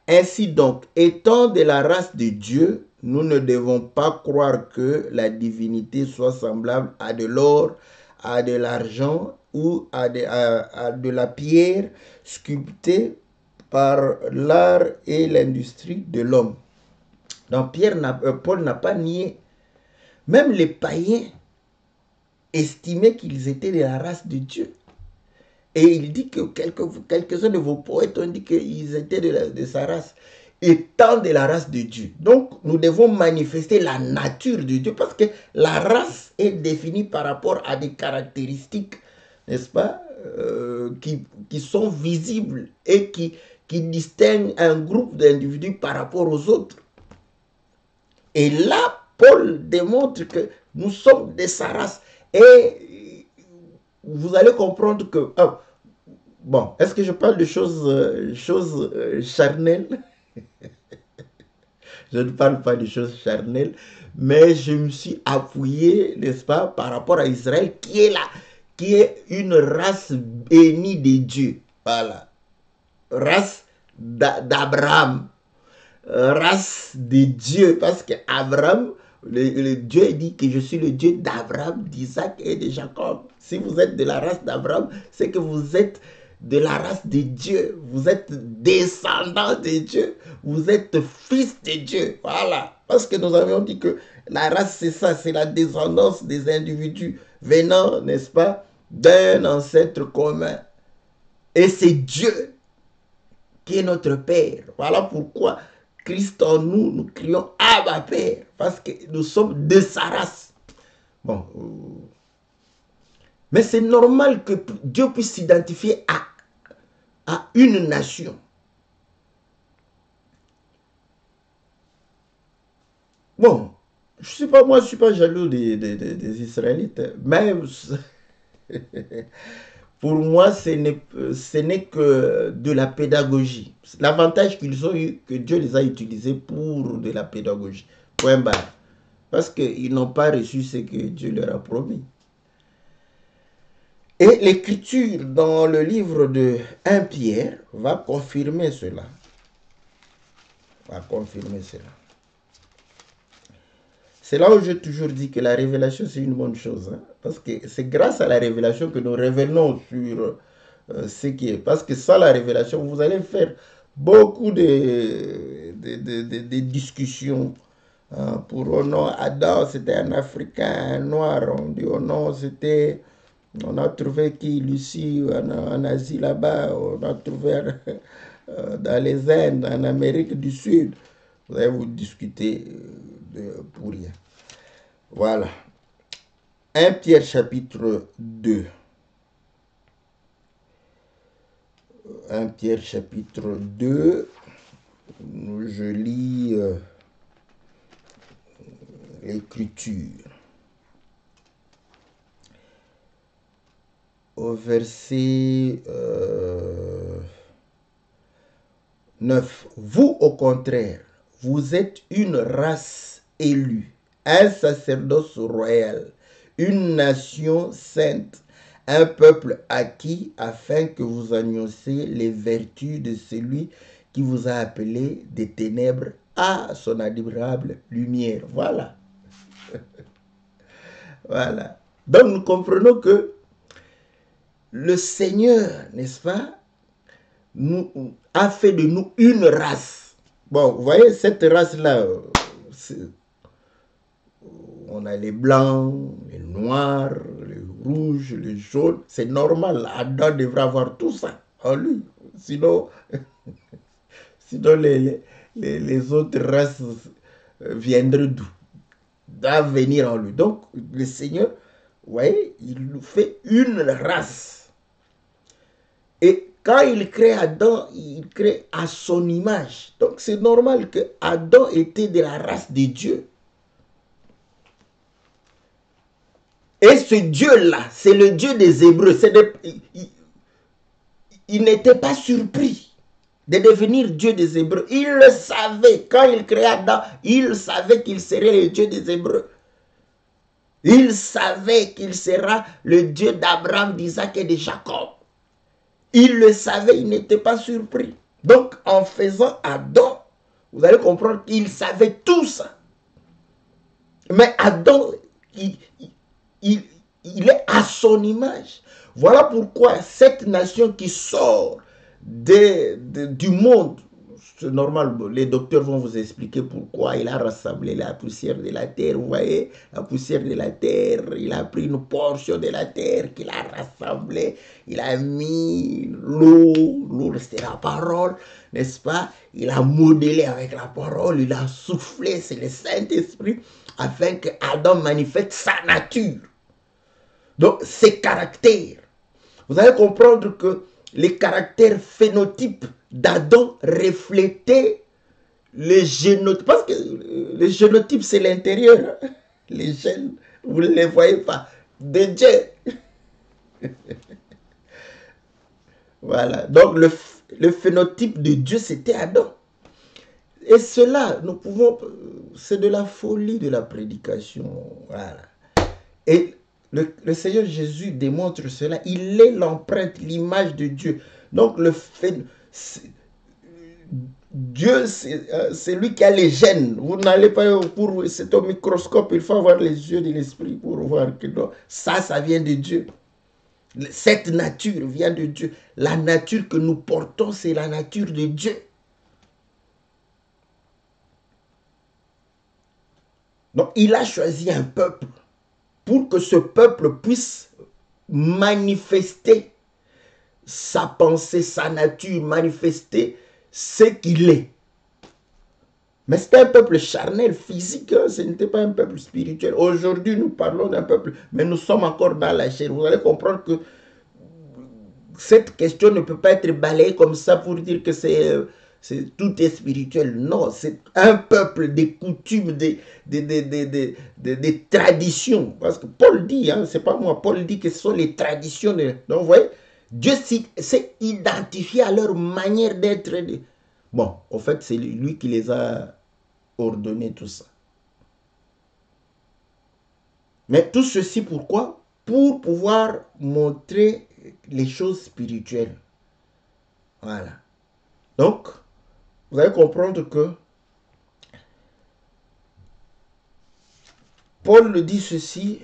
Ainsi donc, étant de la race de Dieu, nous ne devons pas croire que la divinité soit semblable à de l'or, à de l'argent ou à de la pierre sculptée par l'art et l'industrie de l'homme. Donc Paul n'a pas nié. Même les païens estimaient qu'ils étaient de la race de Dieu. Et il dit que quelques-uns de vos poètes ont dit qu'ils étaient de sa race, étant de la race de Dieu. Donc, nous devons manifester la nature de Dieu parce que la race est définie par rapport à des caractéristiques, n'est-ce pas, qui sont visibles et qui distinguent un groupe d'individus par rapport aux autres. Et là, Paul démontre que nous sommes de sa race. Et vous allez comprendre que... bon, est-ce que je parle de choses charnelles? Je ne parle pas de choses charnelles, mais je me suis appuyé, n'est-ce pas, par rapport à Israël, qui est une race bénie de Dieu. Voilà. Race d'Abraham. Race de Dieu, parce qu'Abraham, le Dieu dit que je suis le Dieu d'Abraham, d'Isaac et de Jacob. Si vous êtes de la race d'Abraham, c'est que vous êtes de la race de Dieu. Vous êtes descendant de Dieu. Vous êtes fils de Dieu. Voilà. Parce que nous avions dit que la race, c'est ça, c'est la descendance des individus venant, n'est-ce pas, d'un ancêtre commun. Et c'est Dieu qui est notre Père. Voilà pourquoi Christ en nous, nous crions Abba Père, parce que nous sommes de sa race. Bon, mais c'est normal que Dieu puisse s'identifier à une nation. Bon, moi je ne suis pas jaloux des Israélites, mais pour moi, ce n'est que de la pédagogie. L'avantage qu'ils ont eu, que Dieu les a utilisés pour de la pédagogie. Point barre. Parce qu'ils n'ont pas reçu ce que Dieu leur a promis. Et l'écriture dans le livre de 1 Pierre va confirmer cela. C'est là où j'ai toujours dit que la révélation, c'est une bonne chose. Hein, parce que c'est grâce à la révélation que nous révélons sur ce qui est. Parce que sans la révélation, vous allez faire beaucoup de discussions. Pour oh non, Adam, c'était un Africain, un Noir. On dit oh non, c'était... On a trouvé qui, Lucie, en Asie là-bas. On a trouvé dans les Indes, en Amérique du Sud. Vous allez vous discuter pour rien. Voilà. 1 Pierre chapitre 2. 1 Pierre chapitre 2. Je lis l'écriture. Au verset 9. Vous, au contraire, vous êtes une race élue, un sacerdoce royal, une nation sainte, un peuple acquis, afin que vous annonciez les vertus de celui qui vous a appelé des ténèbres à son admirable lumière. Voilà. Voilà. Donc nous comprenons que le Seigneur, n'est-ce pas, a fait de nous une race. Bon, vous voyez, cette race-là, on a les blancs, les noirs, les rouges, les jaunes. C'est normal, Adam devrait avoir tout ça en lui. Sinon, sinon les autres races viendraient d'où? Doivent venir en lui. Donc, le Seigneur, vous voyez, il nous fait une race. Et quand il crée Adam, il crée à son image. Donc c'est normal que Adam était de la race de Dieu. Et ce Dieu-là, c'est le Dieu des Hébreux. Il n'était pas surpris de devenir Dieu des Hébreux. Il le savait. Quand il crée Adam, il savait qu'il serait le Dieu des Hébreux. Il savait qu'il sera le Dieu d'Abraham, d'Isaac et de Jacob. Il le savait, il n'était pas surpris. Donc, en faisant Adam, vous allez comprendre qu'il savait tout ça. Mais Adam, il est à son image. Voilà pourquoi cette nation qui sort du monde, c'est normal, les docteurs vont vous expliquer pourquoi il a rassemblé la poussière de la terre. Vous voyez, la poussière de la terre, il a pris une portion de la terre qu'il a rassemblée. Il a mis l'eau c'est la parole, n'est-ce pas? Il a modelé avec la parole, il a soufflé, c'est le Saint-Esprit, afin que Adam manifeste sa nature. Donc, ses caractères. Vous allez comprendre que les caractères phénotypes d'Adam reflétaient le génotype. Parce que le génotype, c'est l'intérieur. Hein? Les gènes, vous ne les voyez pas. De Dieu. Voilà. Donc, le phénotype de Dieu, c'était Adam. Et cela, nous pouvons... C'est de la folie de la prédication. Voilà. Et le Seigneur Jésus démontre cela. Il est l'empreinte, l'image de Dieu. Donc, Dieu, c'est lui qui a les gènes. Vous n'allez pas pour... C'est au microscope. Il faut avoir les yeux de l'esprit pour voir que non, ça vient de Dieu. Cette nature vient de Dieu. La nature que nous portons, c'est la nature de Dieu. Donc, il a choisi un peuple pour que ce peuple puisse manifester sa pensée, sa nature, manifester ce qu'il est. Mais c'était un peuple charnel, physique, hein? Ce n'était pas un peuple spirituel. Aujourd'hui, nous parlons d'un peuple, mais nous sommes encore dans la chair. Vous allez comprendre que cette question ne peut pas être balayée comme ça pour dire que tout est spirituel. Non, c'est un peuple des coutumes, des traditions. Parce que Paul dit, hein, c'est pas moi, Paul dit que ce sont les traditions. Donc, vous voyez, Dieu s'est identifié à leur manière d'être. Bon, en fait, c'est lui qui les a ordonnés, tout ça. Mais tout ceci, pourquoi? Pour pouvoir montrer les choses spirituelles. Voilà. Donc, vous allez comprendre que Paul le dit ceci,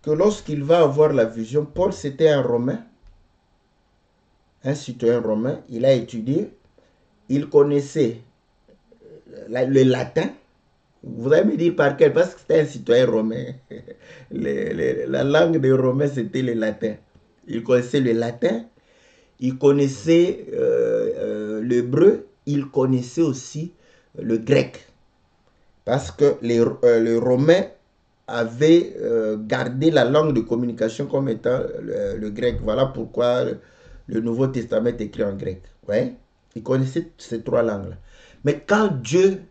que lorsqu'il va avoir la vision, Paul c'était un Romain, un citoyen romain, il a étudié, il connaissait le latin. Vous allez me dire par quel? Parce que c'était un citoyen romain. La langue des Romains, c'était le latin. Il connaissait le latin, il connaissait l'hébreu, il connaissait aussi le grec. Parce que les Romains avaient gardé la langue de communication comme étant le grec. Voilà pourquoi le Nouveau Testament est écrit en grec. Ouais? Il connaissait ces trois langues-là. Mais quand Dieu,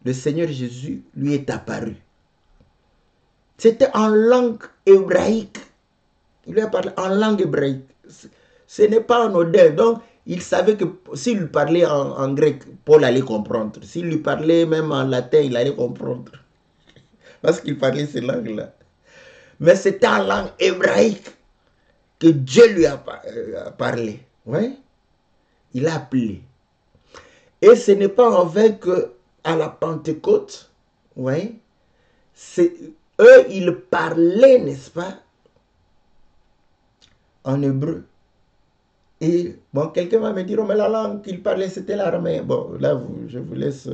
le Seigneur Jésus, lui est apparu, c'était en langue hébraïque. Il lui a parlé en langue hébraïque. Ce n'est pas en odeur. Donc, il savait que s'il lui parlait en grec, Paul allait comprendre. S'il lui parlait même en latin, il allait comprendre. Parce qu'il parlait ces langues-là. Mais c'était en langue hébraïque que Dieu lui a parlé. Ouais? Il a appelé. Et ce n'est pas en vain que à la Pentecôte, ouais, eux, ils parlaient, n'est-ce pas, en hébreu. Et bon, quelqu'un va me dire, oh, mais la langue qu'il parlait, c'était l'araméen. Bon, là, je vous laisse.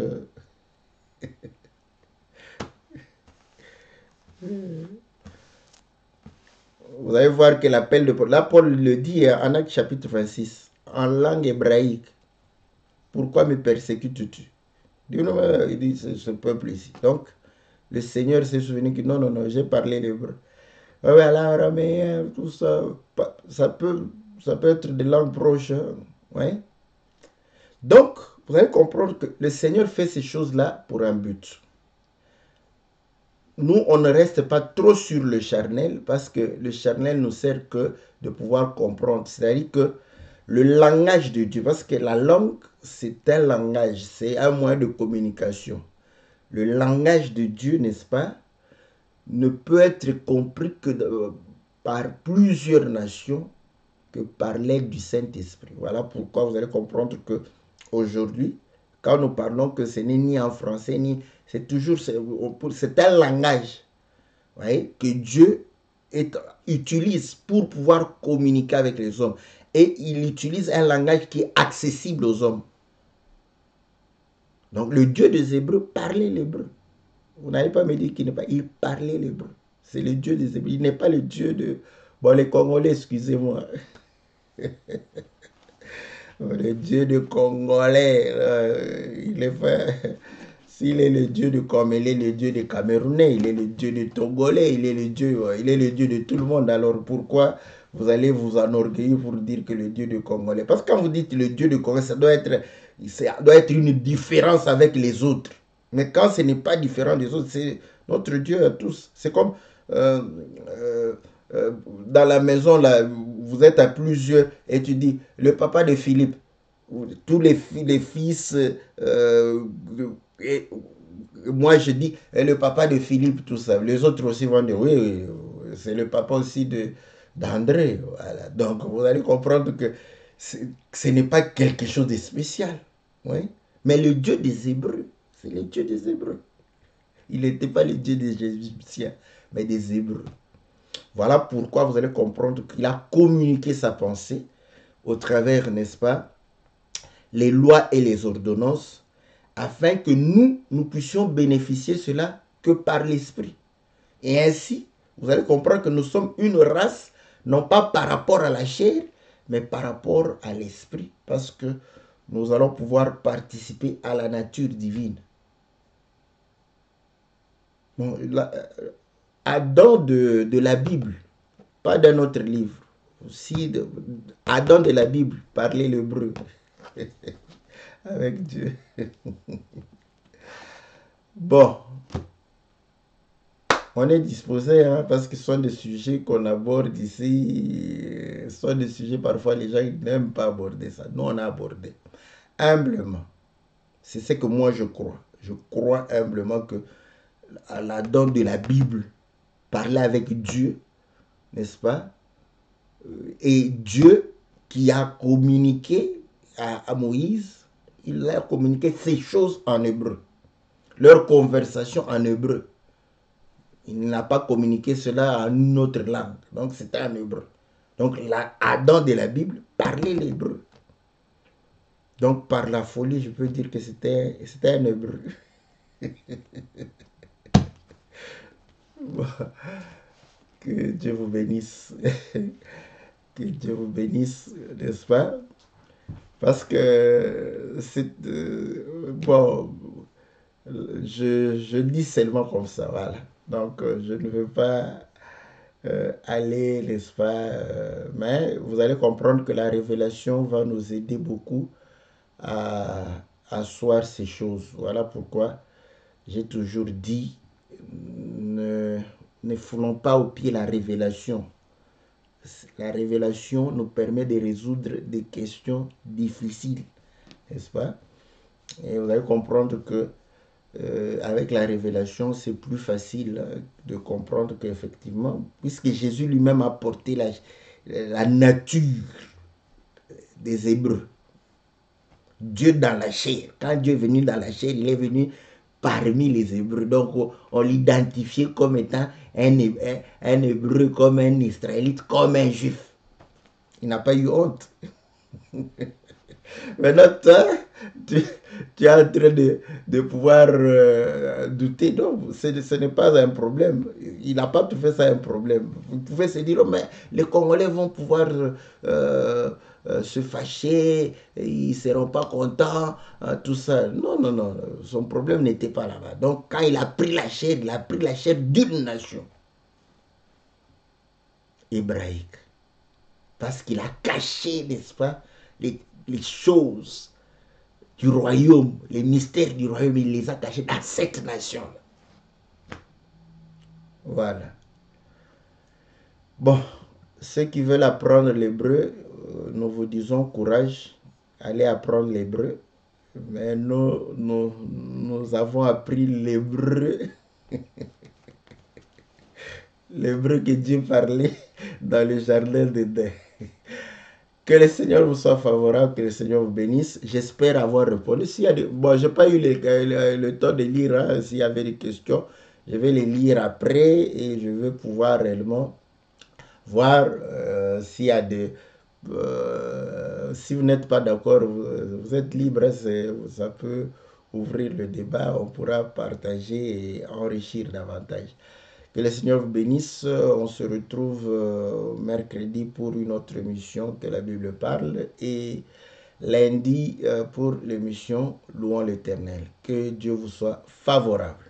Vous allez voir que l'appel de Paul, là, Paul le dit en Actes chapitre 26, en langue hébraïque. Pourquoi me persécutes-tu? Il dit, ce peuple ici. Donc, le Seigneur s'est souvenu que non, non, non, j'ai parlé l'hébreu. Ah ouais, l'araméen, tout ça, ça peut être des langues proches. Hein, ouais. Donc, vous allez comprendre que le Seigneur fait ces choses-là pour un but. Nous, on ne reste pas trop sur le charnel parce que le charnel nous sert que de pouvoir comprendre. C'est-à-dire que le langage de Dieu, parce que la langue, c'est un langage, c'est un moyen de communication. Le langage de Dieu, n'est-ce pas, ne peut être compris que par plusieurs nations que par l'aide du Saint-Esprit. Voilà pourquoi vous allez comprendre que aujourd'hui, quand nous parlons que ce n'est ni en français, ni... C'est toujours... C'est un langage, voyez, que Dieu utilise pour pouvoir communiquer avec les hommes. Et il utilise un langage qui est accessible aux hommes. Donc le Dieu des Hébreux parlait l'hébreu. Vous n'allez pas me dire qu'il n'est pas... Il parlait l'hébreu. C'est le Dieu des Hébreux. Il n'est pas le Dieu de... Bon, les Congolais, excusez-moi. Le Dieu de Congolais, il est fait... S'il est le Dieu de comme il est le Dieu des Camerounais, il est le Dieu des Togolais, il est le Dieu de tout le monde. Alors pourquoi vous allez vous enorgueillir pour dire que le Dieu de Congolais? Parce que quand vous dites le Dieu de Congolais, ça doit être une différence avec les autres. Mais quand ce n'est pas différent des autres, c'est notre Dieu à tous. C'est comme dans la maison, là, vous êtes à plusieurs et tu dis, le papa de Philippe, tous les fils, et moi je dis, et le papa de Philippe, tout ça. Les autres aussi vont dire, oui, oui, c'est le papa aussi d'André. Voilà. Donc vous allez comprendre que ce n'est pas quelque chose de spécial. Oui? Mais le Dieu des Hébreux, c'est le Dieu des Hébreux. Il n'était pas le Dieu des Égyptiens, mais des Hébreux. Voilà pourquoi vous allez comprendre qu'il a communiqué sa pensée au travers, n'est-ce pas, les lois et les ordonnances, afin que nous puissions bénéficier de cela que par l'Esprit. Et ainsi, vous allez comprendre que nous sommes une race, non pas par rapport à la chair, mais par rapport à l'Esprit, parce que nous allons pouvoir participer à la nature divine. Bon, Adam de la Bible, pas d'un autre livre. Si Adam de la Bible parlait l'hébreu avec Dieu. Bon, on est disposé, hein, parce que ce sont des sujets qu'on aborde ici. Ce sont des sujets, parfois, les gens n'aiment pas aborder ça. Nous, on a abordé. Humblement. C'est ce que moi, je crois. Je crois humblement que l'Adam de la Bible parlait avec Dieu, n'est-ce pas? Et Dieu qui a communiqué à Moïse, il a communiqué ces choses en hébreu. Leur conversation en hébreu. Il n'a pas communiqué cela en une autre langue. Donc c'était en hébreu. Donc Adam de la Bible parlait l'hébreu. Donc, par la folie, je peux dire que c'était un hébreu. Bon, que Dieu vous bénisse. Que Dieu vous bénisse, n'est-ce pas? Parce que c'est... bon, je dis seulement comme ça, voilà. Donc, je ne veux pas aller, n'est-ce pas? Mais vous allez comprendre que la révélation va nous aider beaucoup à asseoir ces choses. Voilà pourquoi j'ai toujours dit, ne, ne foulons pas au pied la révélation. La révélation nous permet de résoudre des questions difficiles, n'est-ce pas? Et vous allez comprendre que avec la révélation, c'est plus facile de comprendre qu'effectivement, puisque Jésus lui-même a porté la nature des Hébreux, Dieu dans la chair. Quand Dieu est venu dans la chair, il est venu parmi les Hébreux. Donc, on l'identifiait comme étant un Hébreu, comme un Israélite, comme un Juif. Il n'a pas eu honte. Maintenant, toi, tu es en train de pouvoir douter. Non, ce n'est pas un problème. Il n'a pas fait ça un problème. Vous pouvez se dire, oh, mais les Congolais vont pouvoir se fâcher, ils ne seront pas contents, tout ça. Non, non, non. Son problème n'était pas là-bas. Donc, quand il a pris la chair, il a pris la chair d'une nation hébraïque. Parce qu'il a caché, n'est-ce pas, les choses du royaume, les mystères du royaume, il les a cachés dans cette nation. Voilà. Bon, ceux qui veulent apprendre l'hébreu, nous vous disons courage, allez apprendre l'hébreu. Mais nous avons appris l'hébreu, l'hébreu que Dieu parlait dans le jardin d'Éden. Que le Seigneur vous soit favorable, que le Seigneur vous bénisse. J'espère avoir répondu. Bon, je n'ai pas eu le temps de lire, hein, s'il y avait des questions. Je vais les lire après et je vais pouvoir réellement voir s'il y a des... si vous n'êtes pas d'accord, vous êtes libre, ça peut ouvrir le débat, on pourra partager et enrichir davantage. Que le Seigneur vous bénisse. On se retrouve mercredi pour une autre émission que la Bible parle et lundi pour l'émission Louons l'Éternel. Que Dieu vous soit favorable.